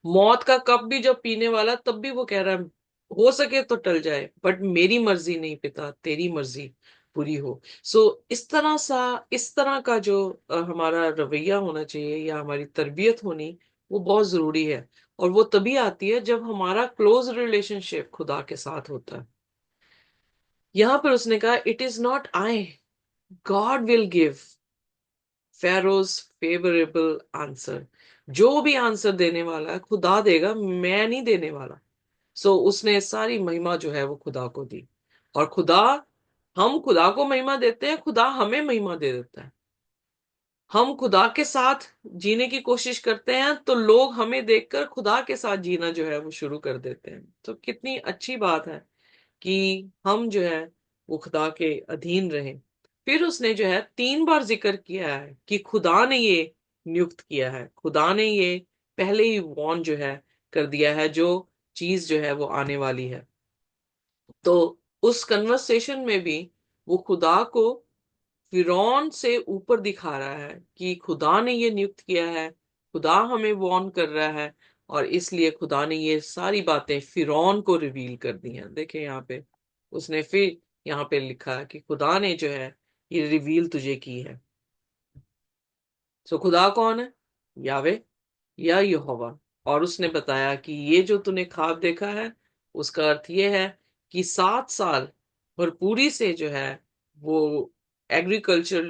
मौत का कप भी जब पीने वाला, तब भी वो कह रहा है हो सके तो टल जाए, बट मेरी मर्जी नहीं पिता, तेरी मर्जी पूरी हो। सो इस तरह का जो हमारा रवैया होना चाहिए या हमारी तरबियत होनी, वो बहुत जरूरी है। और वो तभी आती है जब हमारा क्लोज रिलेशनशिप खुदा के साथ होता है। यहां पर उसने कहा, it is not I, God will give Feroz favourable answer. जो भी आंसर देने वाला है खुदा देगा, मैं नहीं देने वाला। सो उसने सारी महिमा जो है वो खुदा को दी। और खुदा, हम खुदा को महिमा देते हैं, खुदा हमें महिमा दे देता है। हम खुदा के साथ जीने की कोशिश करते हैं तो लोग हमें देखकर खुदा के साथ जीना जो है वो शुरू कर देते हैं। तो कितनी अच्छी बात है कि हम जो है वो खुदा के अधीन रहें। फिर उसने जो है 3 बार जिक्र किया है कि खुदा ने ये नियुक्त किया है, खुदा ने ये पहले ही वॉर्न जो है कर दिया है, जो चीज जो है वो आने वाली है। तो उस कन्वर्सेशन में भी वो खुदा को फिरौन से ऊपर दिखा रहा है कि खुदा ने ये नियुक्त किया है, खुदा हमें वॉर्न कर रहा है, और इसलिए खुदा ने ये सारी बातें फिरौन को रिवील कर दी हैं। देखें यहाँ पे उसने फिर यहाँ पे लिखा है कि खुदा ने जो है ये रिवील तुझे की है। सो खुदा कौन है? यावे या यहोवा। और उसने बताया कि ये जो तूने ख्वाब देखा है उसका अर्थ ये है कि 7 साल भरपूरी से जो है वो एग्रीकल्चर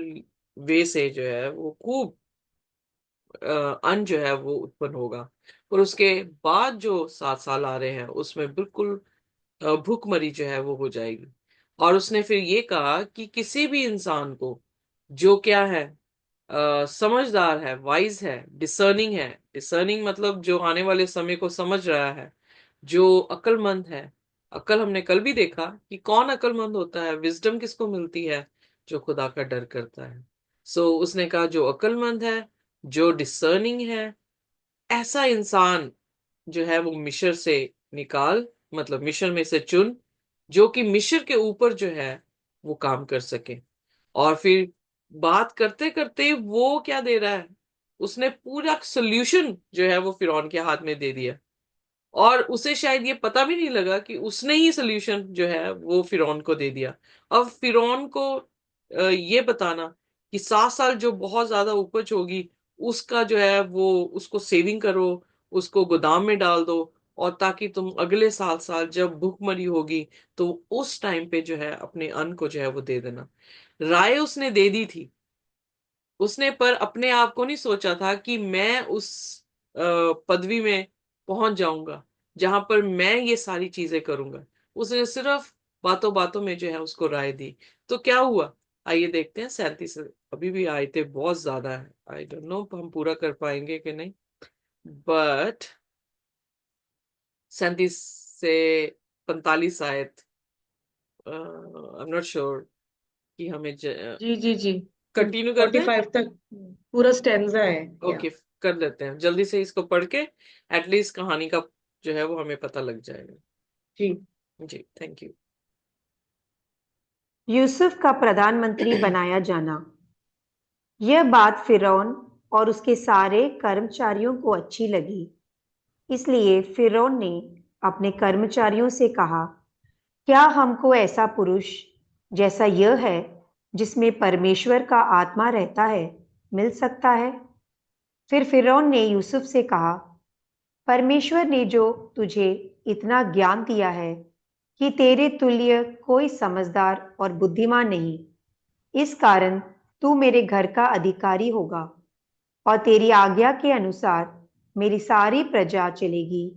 वे से जो है वो खूब अन्न जो है वो उत्पन्न होगा। और उसके बाद जो 7 साल आ रहे हैं उसमें बिल्कुल भूखमरी जो है वो हो जाएगी। और उसने फिर ये कहा कि किसी भी इंसान को जो क्या है, समझदार है, वाइज है, डिसर्निंग है। डिसर्निंग मतलब जो आने वाले समय को समझ रहा है, जो अक्लमंद है। अक्ल हमने कल भी देखा कि कौन अक्लमंद होता है, विजडम किसको मिलती है? जो खुदा का डर करता है। सो उसने कहा जो अक्लमंद है, जो डिसर्निंग है, ऐसा इंसान जो है वो मिस्र से निकाल, मतलब मिस्र में से चुन, जो कि मिस्र के ऊपर जो है वो काम कर सके। और फिर बात करते करते वो क्या दे रहा है, उसने पूरा सोल्यूशन जो है वो फिरौन के हाथ में दे दिया। और उसे शायद ये पता भी नहीं लगा कि उसने ही सोल्यूशन जो है वो फिरौन को दे दिया। अब फिरौन को ये बताना कि 7 साल जो बहुत ज्यादा उपज होगी उसका जो है वो उसको सेविंग करो, उसको गोदाम में डाल दो, और ताकि तुम अगले 7 साल जब भूखमरी होगी तो उस टाइम पे जो है अपने अन्न को जो है वो दे देना। राय उसने दे दी थी, उसने पर अपने आप को नहीं सोचा था कि मैं उस पदवी में पहुंच जाऊंगा जहां पर मैं ये सारी चीजें करूंगा। उसने सिर्फ बातों बातों में जो है उसको राय दी। तो क्या हुआ, आइए देखते हैं। 37 अभी भी आयतें बहुत ज्यादा है, आई डोंट नो हम पूरा कर पाएंगे कि नहीं, बट 37 से 45 आयत, आई एम नॉट श्योर कि हमें जी जी जी। कंटिन्यू करते फोर्टी हैं। फाइव तक पूरा स्टेंजा है। या ओके, कर लेते हैं जल्दी से इसको पढ़ के, एटलीस्ट कहानी का जो है वो हमें पता लग जाएगा। जी जी, थैंक यू। यूसुफ का प्रधानमंत्री बनाया जाना। यह बात फिरौन और उसके सारे कर्मचारियों को अच्छी लगी। इसलिए फिरौन ने अपने कर्मचारियों से कहा, क्या हमको ऐसा पुरुष जैसा यह है, जिसमें परमेश्वर का आत्मा रहता है, मिल सकता है? फिर फिरौन ने यूसुफ से कहा, परमेश्वर ने जो तुझे इतना ज्ञान दिया है कि तेरे तुल्य कोई समझदार और बुद्धिमान नहीं, इस कारण तू मेरे घर का अधिकारी होगा और तेरी आज्ञा के अनुसार मेरी सारी प्रजा चलेगी।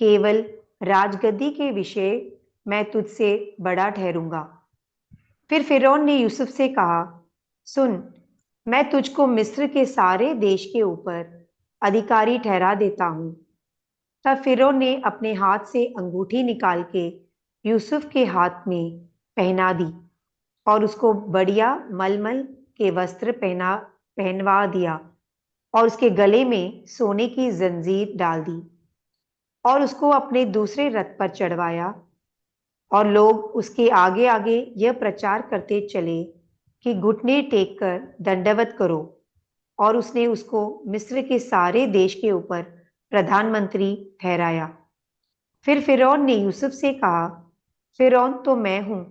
केवल राजगद्दी के विषय मैं तुझसे बड़ा ठहरूंगा। फिर फिरौन ने यूसुफ से कहा, सुन, मैं तुझको मिस्र के सारे देश के ऊपर अधिकारी ठहरा देता हूँ। तब फिरौन ने अपने हाथ से अंगूठी निकाल के यूसुफ के हाथ में पहना दी और उसको बढ़िया मलमल के वस्त्र पहनवा दिया और उसके गले में सोने की जंजीर डाल दी और उसको अपने दूसरे रथ पर चढ़वाया। और लोग उसके आगे आगे यह प्रचार करते चले कि घुटने टेक कर दंडवत करो। और उसने उसको मिस्र के सारे देश के ऊपर प्रधानमंत्री ठहराया। फिर फिरौन ने यूसुफ से कहा, फिरौन तो मैं हूं,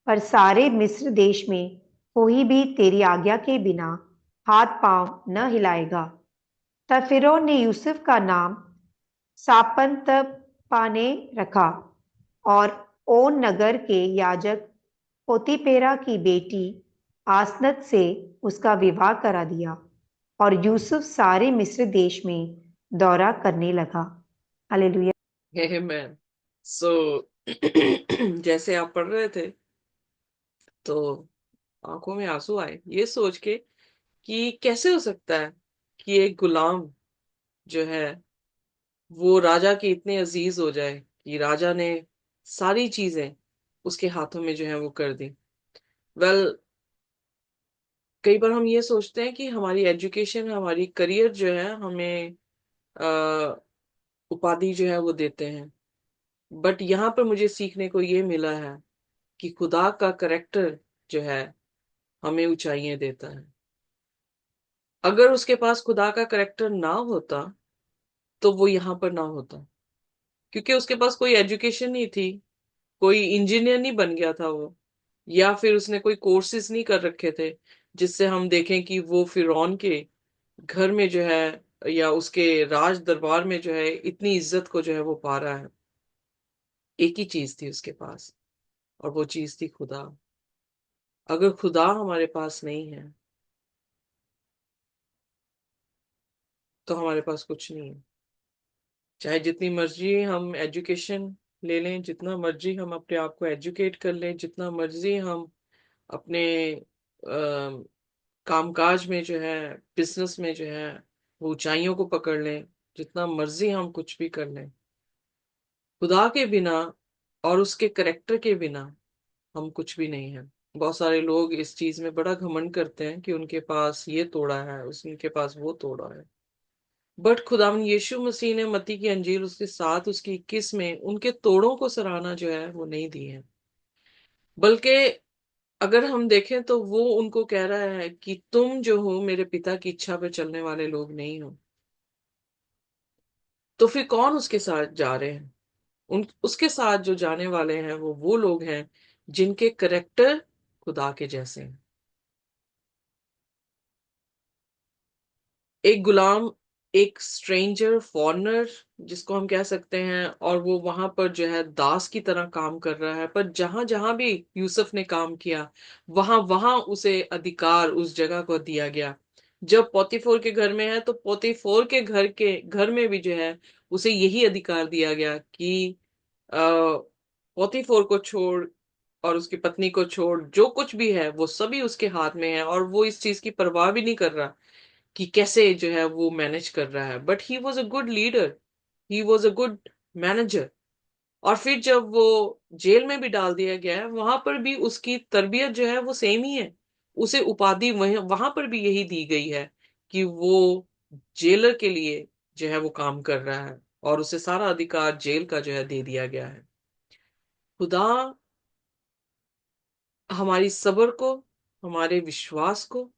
पर सारे मिस्र देश में कोई भी तेरी आज्ञा के बिना हाथ पांव न हिलाएगा। तब फिरौन ने यूसुफ का नाम सापंतपा ने रखा और ओन नगर के याजक पोतीपेरा की बेटी आसनत से उसका विवाह करा दिया और यूसुफ सारे मिस्र देश में दौरा करने लगा। हालेलुया। Amen. सो जैसे आप पढ़ रहे थे तो आंखों में आंसू आए ये सोच के कि कैसे हो सकता है कि एक गुलाम जो है वो राजा के इतने अजीज हो जाए कि राजा ने सारी चीजें उसके हाथों में जो है वो कर दी। वेल, कई बार हम ये सोचते हैं कि हमारी एजुकेशन हमारी करियर जो है हमें उपाधि जो है वो देते हैं। बट यहाँ पर मुझे सीखने को ये मिला है कि खुदा का करेक्टर जो है हमें ऊंचाइयां देता है। अगर उसके पास खुदा का करेक्टर ना होता तो वो यहाँ पर ना होता, क्योंकि उसके पास कोई एजुकेशन नहीं थी, कोई इंजीनियर नहीं बन गया था वो, या फिर उसने कोई कोर्सेज नहीं कर रखे थे जिससे हम देखें कि वो फिरौन के घर में जो है या उसके राज दरबार में जो है इतनी इज्जत को जो है वो पा रहा है। एक ही चीज थी उसके पास, और वो चीज थी खुदा। अगर खुदा हमारे पास नहीं है तो हमारे पास कुछ नहीं है। चाहे जितनी मर्जी हम एजुकेशन ले लें, जितना मर्जी हम अपने आप को एजुकेट कर लें, जितना मर्जी हम अपने कामकाज में जो है, बिजनेस में जो है वो ऊंचाइयों को पकड़ लें, जितना मर्जी हम कुछ भी कर लें, खुदा के बिना और उसके करेक्टर के बिना हम कुछ भी नहीं है। बहुत सारे लोग इस चीज में बड़ा घमंड करते हैं कि उनके पास ये तोड़ा है, उनके पास वो तोड़ा है। बट खुदावन यीशु मसीह ने मत्ती की अंजील उसके 7 उसकी 21 में उनके तोड़ों को सराहना जो है वो नहीं दी है, बल्कि अगर हम देखें तो वो उनको कह रहा है कि तुम जो हो मेरे पिता की इच्छा पे चलने वाले लोग नहीं हो। तो फिर कौन उसके साथ जा रहे हैं? उन उसके साथ जो जाने वाले हैं वो लोग हैं जिनके करेक्टर खुदा के जैसे हैं। एक गुलाम, एक स्ट्रेंजर फॉरेनर जिसको हम कह सकते हैं, और वो वहां पर जो है दास की तरह काम कर रहा है, पर जहां जहां भी यूसुफ ने काम किया वहां वहां उसे अधिकार उस जगह को दिया गया। जब पोतीफोर के घर में है तो पोतीफोर के घर में भी जो है उसे यही अधिकार दिया गया कि पोतीफोर को छोड़ और उसकी पत्नी को छोड़, जो कुछ भी है वो सभी उसके हाथ में है, और वो इस चीज की परवाह भी नहीं कर रहा कि कैसे जो है वो मैनेज कर रहा है। But he was a good leader, he was a good manager. और फिर जब वो जेल में भी डाल दिया गया है वहां पर भी उसकी तरबियत जो है वो सेम ही है। उसे उपाधि वहां पर भी यही दी गई है कि वो जेलर के लिए जो है वो काम कर रहा है, और उसे सारा अधिकार जेल का जो है दे दिया गया है। खुदा हमारी सब्र को, हमारे विश्वास को,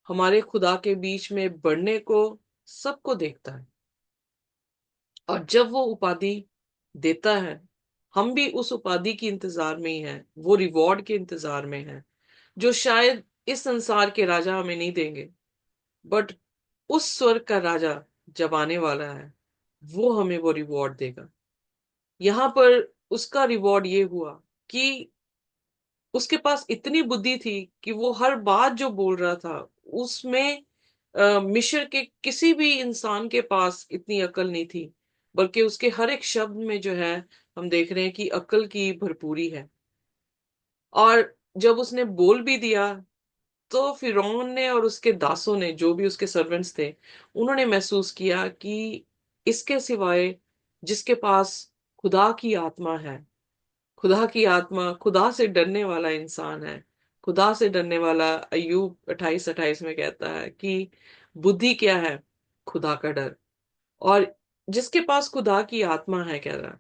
हमारे खुदा के बीच में बढ़ने को सबको देखता है। और जब वो उपाधि देता है हम भी उस उपाधि की इंतजार में ही हैं, वो रिवॉर्ड के इंतजार में हैं जो शायद इस संसार के राजा हमें नहीं देंगे, बट उस स्वर्ग का राजा जब आने वाला है वो हमें वो रिवॉर्ड देगा। यहाँ पर उसका रिवॉर्ड ये हुआ कि उसके पास इतनी बुद्धि थी कि वो हर बात जो बोल रहा था उसमें मिस्र के किसी भी इंसान के पास इतनी अकल नहीं थी, बल्कि उसके हर एक शब्द में जो है हम देख रहे हैं कि अकल की भरपूरी है। और जब उसने बोल भी दिया तो फिरौन ने और उसके दासों ने, जो भी उसके सर्वेंट्स थे, उन्होंने महसूस किया कि इसके सिवाय जिसके पास खुदा की आत्मा है, खुदा की आत्मा, खुदा से डरने वाला इंसान है, खुदा से डरने वाला, अय्यूब 28:28 में कहता है कि बुद्धि क्या है? खुदा का डर। और जिसके पास खुदा की आत्मा है, कह रहा है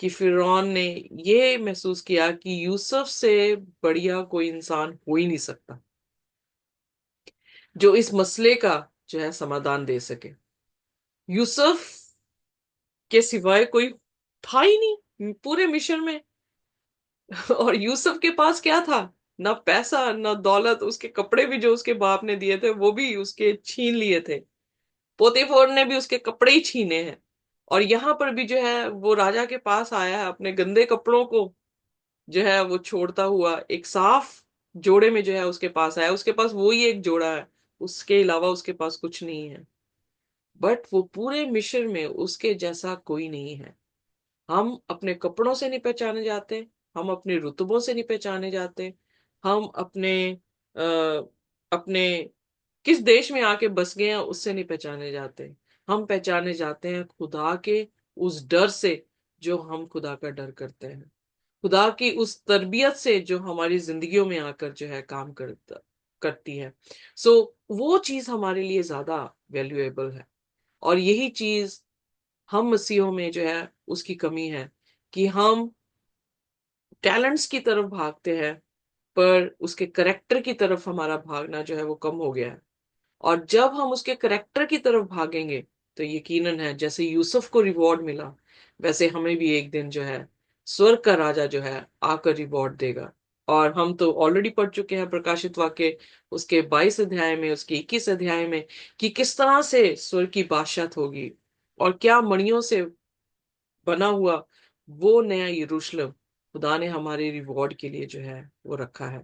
कि फिरौन ने ये महसूस किया कि यूसुफ से बढ़िया कोई इंसान हो ही नहीं सकता जो इस मसले का जो है समाधान दे सके। यूसुफ के सिवाय कोई था ही नहीं पूरे मिस्र में। और यूसुफ के पास क्या था? ना पैसा ना दौलत, उसके कपड़े भी जो उसके बाप ने दिए थे वो भी उसके छीन लिए थे। पोतीफोर ने भी उसके कपड़े ही छीने हैं। और यहाँ पर भी जो है वो राजा के पास आया है, अपने गंदे कपड़ों को जो है वो छोड़ता हुआ एक साफ जोड़े में जो है उसके पास आया। उसके पास वो ही एक जोड़ा है, उसके अलावा उसके पास कुछ नहीं है। बट वो पूरे मिस्र में उसके जैसा कोई नहीं है। हम अपने कपड़ों से नहीं पहचाने जाते, हम अपने रुतबों से नहीं पहचाने जाते, हम अपने किस देश में आके बस गए हैं उससे नहीं पहचाने जाते। हम पहचाने जाते हैं खुदा के उस डर से जो हम खुदा का डर करते हैं, खुदा की उस तरबियत से जो हमारी जिंदगियों में आकर जो है काम करती है। सो वो चीज हमारे लिए ज्यादा वैल्यूएबल है। और यही चीज हम मसीहों में जो है उसकी कमी है कि हम टैलेंट्स की तरफ भागते हैं, पर उसके करेक्टर की तरफ हमारा भागना जो है वो कम हो गया है। और जब हम उसके करेक्टर की तरफ भागेंगे तो यकीनन है जैसे यूसुफ को रिवॉर्ड मिला, वैसे हमें भी एक दिन जो है स्वर्ग का राजा जो है आकर रिवॉर्ड देगा। और हम तो ऑलरेडी पढ़ चुके हैं प्रकाशित वाक्य उसके 22 अध्याय में, उसके 21 अध्याय में, कि किस तरह से स्वर्ग की बादशाहत होगी और क्या मणियों से बना हुआ वो नया यरूशलेम खुदा ने हमारे रिवॉर्ड के लिए जो है वो रखा है।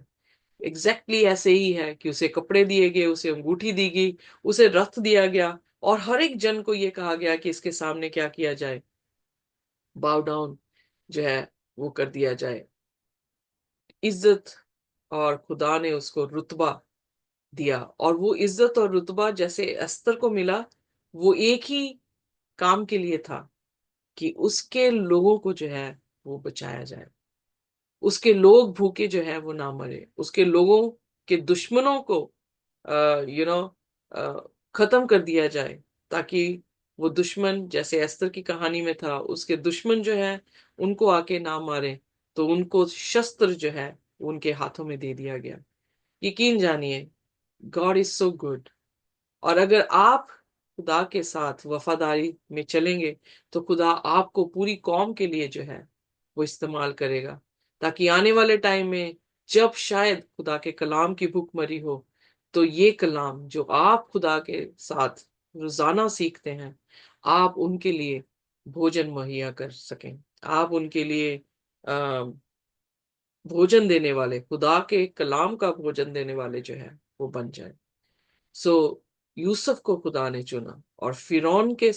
ऐसे ही है कि उसे कपड़े दिए गए, उसे अंगूठी दी गई, उसे रथ दिया गया, और हर एक जन को यह कहा गया कि इसके सामने क्या किया जाए, बाव डाउन जो है वो कर दिया जाए, इज्जत। और खुदा ने उसको रुतबा दिया, और वो इज्जत और रुतबा जैसे अस्तर को मिला, वो एक ही काम के लिए था कि उसके लोगों को जो है वो बचाया जाए, उसके लोग भूखे जो है वो ना मरे, उसके लोगों के दुश्मनों को यू नो खत्म कर दिया जाए, ताकि वो दुश्मन जैसे एस्तर की कहानी में था, उसके दुश्मन जो है उनको आके ना मारे, तो उनको शस्त्र जो है उनके हाथों में दे दिया गया। यकीन जानिए, गॉड इज सो गुड। और अगर आप खुदा के साथ वफादारी में चलेंगे तो खुदा आपको पूरी कौम के लिए जो है वो इस्तेमाल करेगा, ताकि आने वाले टाइम में जब शायद खुदा के कलाम की भूखमरी हो, तो ये कलाम जो आप खुदा के साथ रोजाना सीखते हैं, आप उनके लिए भोजन मुहैया कर सकें, आप उनके लिए आ, भोजन देने वाले, खुदा के कलाम का भोजन देने वाले जो है वो बन जाए। सो यूसुफ को खुदा ने चुना, और फिरौन के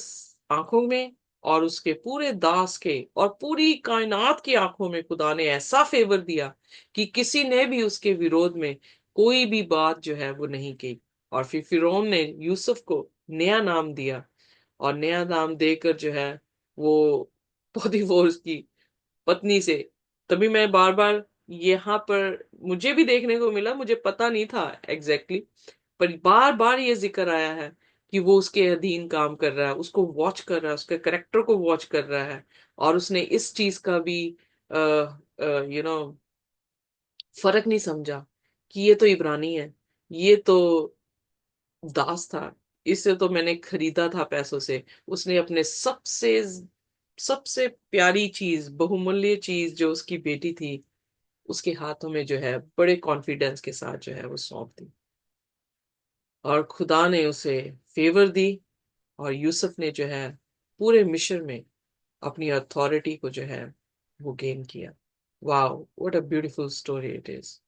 आंखों में और उसके पूरे दास के और पूरी कायनात की आंखों में खुदा ने ऐसा फेवर दिया कि किसी ने भी उसके विरोध में कोई भी बात जो है वो नहीं की। और फिर फिरौन ने यूसुफ को नया नाम दिया, और नया नाम देकर जो है वो पोतीफर उसकी पत्नी से, तभी मैं बार बार यहाँ पर मुझे भी देखने को मिला, मुझे पता नहीं था एग्जैक्टली पर बार बार ये जिक्र आया है कि वो उसके अधीन काम कर रहा है, उसको वॉच कर रहा है, उसके करेक्टर को वॉच कर रहा है। और उसने इस चीज का भी यू नो फर्क नहीं समझा कि ये तो इब्रानी है, ये तो दास था, इसे तो मैंने खरीदा था पैसों से। उसने अपने सबसे सबसे प्यारी चीज, बहुमूल्य चीज जो उसकी बेटी थी, उसके हाथों में जो है बड़े कॉन्फिडेंस के साथ जो है वो सौंप दी, और खुदा ने उसे फेवर दी। और यूसुफ ने जो है पूरे मिस्र में अपनी अथॉरिटी को जो है वो गेन किया। Wow, what a beautiful story it is.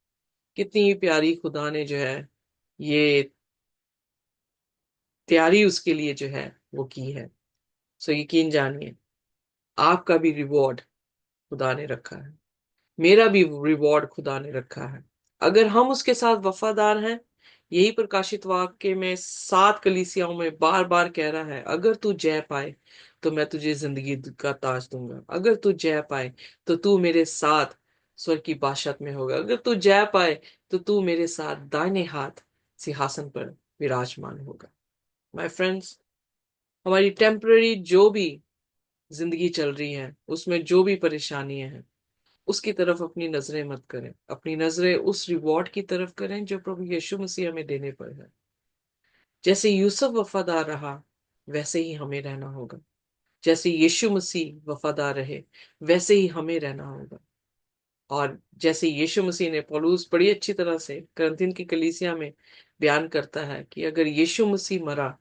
कितनी ही प्यारी खुदा ने जो है ये तैयारी उसके लिए जो है वो की है। सो यकीन जानिए, आपका भी रिवॉर्ड खुदा ने रखा है, मेरा भी रिवॉर्ड खुदा ने रखा है, अगर हम उसके साथ वफादार हैं। यही प्रकाशित वाक्य में 7 कलीसियाओं में बार बार कह रहा है, अगर तू जय पाए तो मैं तुझे जिंदगी का ताज दूंगा, अगर तू जय पाए तो तू मेरे साथ स्वर्ग की बादशाहत में होगा, अगर तू जय पाए तो तू मेरे साथ दाहिने हाथ सिंहासन पर विराजमान होगा। माय फ्रेंड्स, हमारी टेम्पररी जो भी जिंदगी चल रही है, उसमें जो भी परेशानियां हैं, उसकी तरफ अपनी नजरें मत करें, अपनी नजरें उस रिवॉर्ड की तरफ करें जो प्रभु यीशु मसीह हमें देने पर है। जैसे यूसुफ वफादार रहा, वैसे ही हमें रहना होगा। जैसे यीशु मसीह वफादार रहे, वैसे ही हमें रहना होगा। और जैसे यीशु मसीह ने, पौलुस बड़ी अच्छी तरह से करंथिन की कलीसिया में बयान करता है कि अगर यीशु मसीह मरा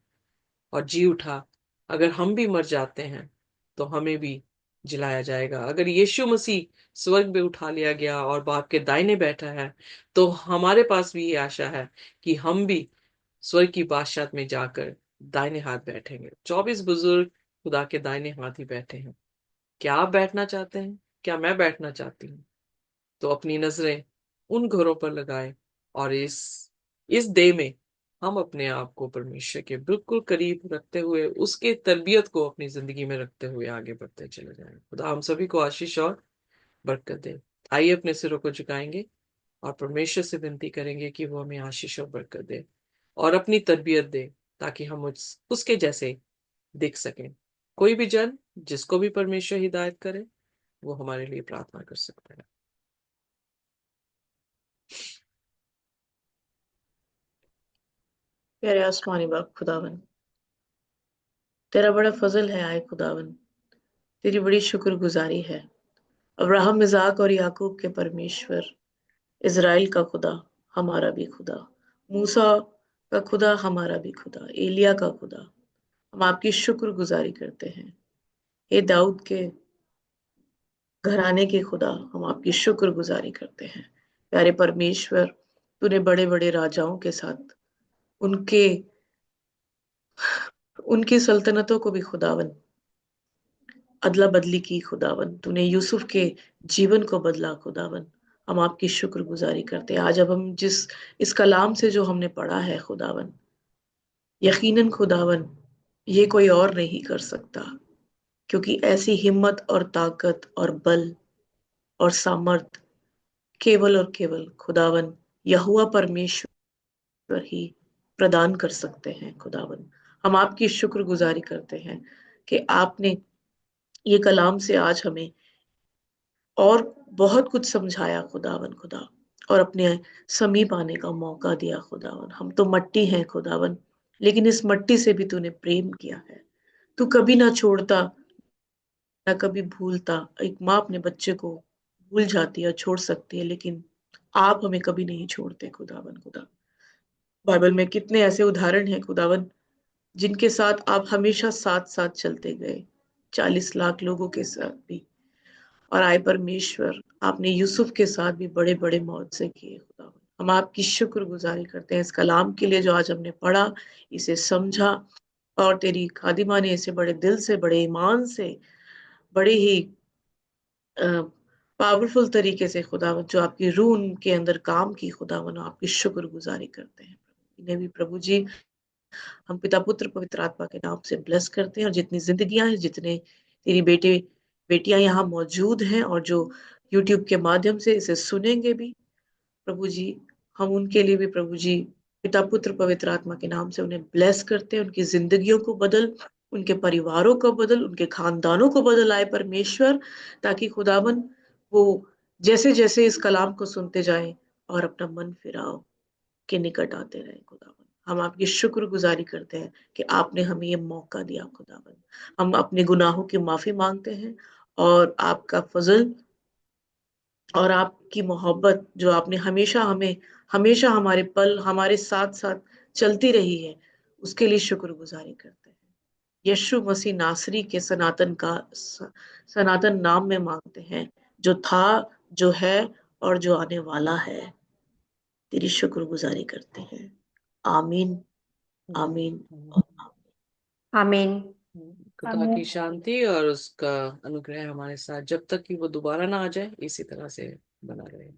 और जी उठा, अगर हम भी मर जाते हैं तो हमें भी जिलाया जाएगा। अगर यीशु मसीह स्वर्ग में उठा लिया गया और बाप के दाहिने बैठा है, तो हमारे पास भी ये आशा है कि हम भी स्वर्ग की बादशाहत में जाकर दाहिने हाथ बैठेंगे। 24 बुजुर्ग खुदा के दाहिने हाथ ही बैठे हैं। क्या आप बैठना चाहते हैं? क्या मैं बैठना चाहती हूँ? तो अपनी नजरें उन घरों पर लगाएं और इस देह में हम अपने आप को परमेश्वर के बिल्कुल करीब रखते हुए उसके तरबियत को अपनी जिंदगी में रखते हुए आगे बढ़ते चले जाएं। खुदा हम सभी को आशीष और बरकत दे। आइए अपने सिरों को झुकाएंगे और परमेश्वर से विनती करेंगे कि वो हमें आशीष और बरकत दे और अपनी तरबियत दे, ताकि हम उसके जैसे दिख सकें। कोई भी जन जिसको भी परमेश्वर हिदायत करे, वो हमारे लिए प्रार्थना कर सकता है। प्यारे आसमानी बाप खुदावन, तेरा बड़ा फजल है आए खुदावन, तेरी बड़ी शुक्रगुजारी है। अब्राहम, इज़ाक और याकूब के परमेश्वर, इज़राइल का खुदा, हमारा भी खुदा, मूसा का खुदा, हमारा भी खुदा, एलिया का खुदा, हम आपकी शुक्रगुजारी करते हैं। हे दाऊद के घराने के खुदा, हम आपकी शुक्रगुजारी करते हैं। प्यारे परमेश्वर, तूने बड़े बड़े राजाओं के साथ उनके उनकी सल्तनतों को भी खुदावन अदला बदली की खुदावन, तूने यूसुफ के जीवन को बदला खुदावन। हम आपकी शुक्रगुजारी करते हैं। आज अब हम जिस इस कलाम से जो हमने पढ़ा है खुदावन, यकीनन खुदावन ये कोई और नहीं कर सकता, क्योंकि ऐसी हिम्मत और ताकत और बल और सामर्थ केवल और केवल खुदावन यहोवा परमेश्वर ही प्रदान कर सकते हैं खुदावन। हम आपकी शुक्रगुजारी करते हैं कि आपने ये कलाम से आज हमें और बहुत कुछ समझाया खुदावन खुदा, और अपने समीप आने का मौका दिया खुदावन। हम तो मट्टी हैं खुदावन, लेकिन इस मट्टी से भी तूने प्रेम किया है। तू कभी ना छोड़ता, ना कभी भूलता। एक माँ अपने बच्चे को भूल जाती है, छोड़ सकती है, लेकिन आप हमें कभी नहीं छोड़ते खुदावन खुदा। बाइबल में कितने ऐसे उदाहरण हैं खुदावन, जिनके साथ आप हमेशा साथ साथ चलते गए, 40 लाख लोगों के साथ भी। और आए परमेश्वर, आपने यूसुफ के साथ भी बड़े बड़े मौजज़े किए खुदा। हम आपकी शुक्रगुजारी करते हैं इस कलाम के लिए जो आज हमने पढ़ा, इसे समझा, और तेरी खादिमा ने इसे बड़े दिल से, बड़े ईमान से, बड़े ही पावरफुल तरीके से खुदावन, जो आपकी रूह उनके अंदर काम की खुदावन, आपकी शुक्रगुजारी करते हैं। इन्हें भी प्रभु जी हम पिता पुत्र पवित्र आत्मा के नाम से ब्लेस करते हैं, और जितनी जिंदगियां हैं, जितने तेरी बेटे बेटियां यहाँ मौजूद हैं और जो यूट्यूब के माध्यम से इसे सुनेंगे भी, प्रभु जी हम उनके लिए भी प्रभु जी पिता पुत्र पवित्र आत्मा के नाम से उन्हें ब्लेस करते हैं। उनकी जिंदगियों को बदल, उनके परिवारों को बदल, उनके खानदानों को बदल आए परमेश्वर, ताकि खुदावन वो जैसे जैसे इस कलाम को सुनते जाएं और अपना मन फिराओ के निकट आते रहे खुदावन। हम आपकी शुक्रगुजारी करते हैं कि आपने हमें ये मौका दिया खुदावन। हम अपने गुनाहों की माफी मांगते हैं, और आपका फजल और आपकी मोहब्बत जो आपने हमेशा हमारे पल हमारे साथ साथ चलती रही है, उसके लिए शुक्रगुजारी करते हैं। यीशु मसीह नासरी के सनातन नाम में मांगते हैं, जो था, जो है और जो आने वाला है। तेरी शुक्रगुजारी करते हैं। आमीन, आमीन और आमीन। आमीन। खुदा की शांति और उसका अनुग्रह हमारे साथ जब तक कि वो दोबारा ना आ जाए इसी तरह से बना रहे।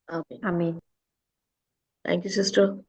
आमीन। आमीन। Thank you sister.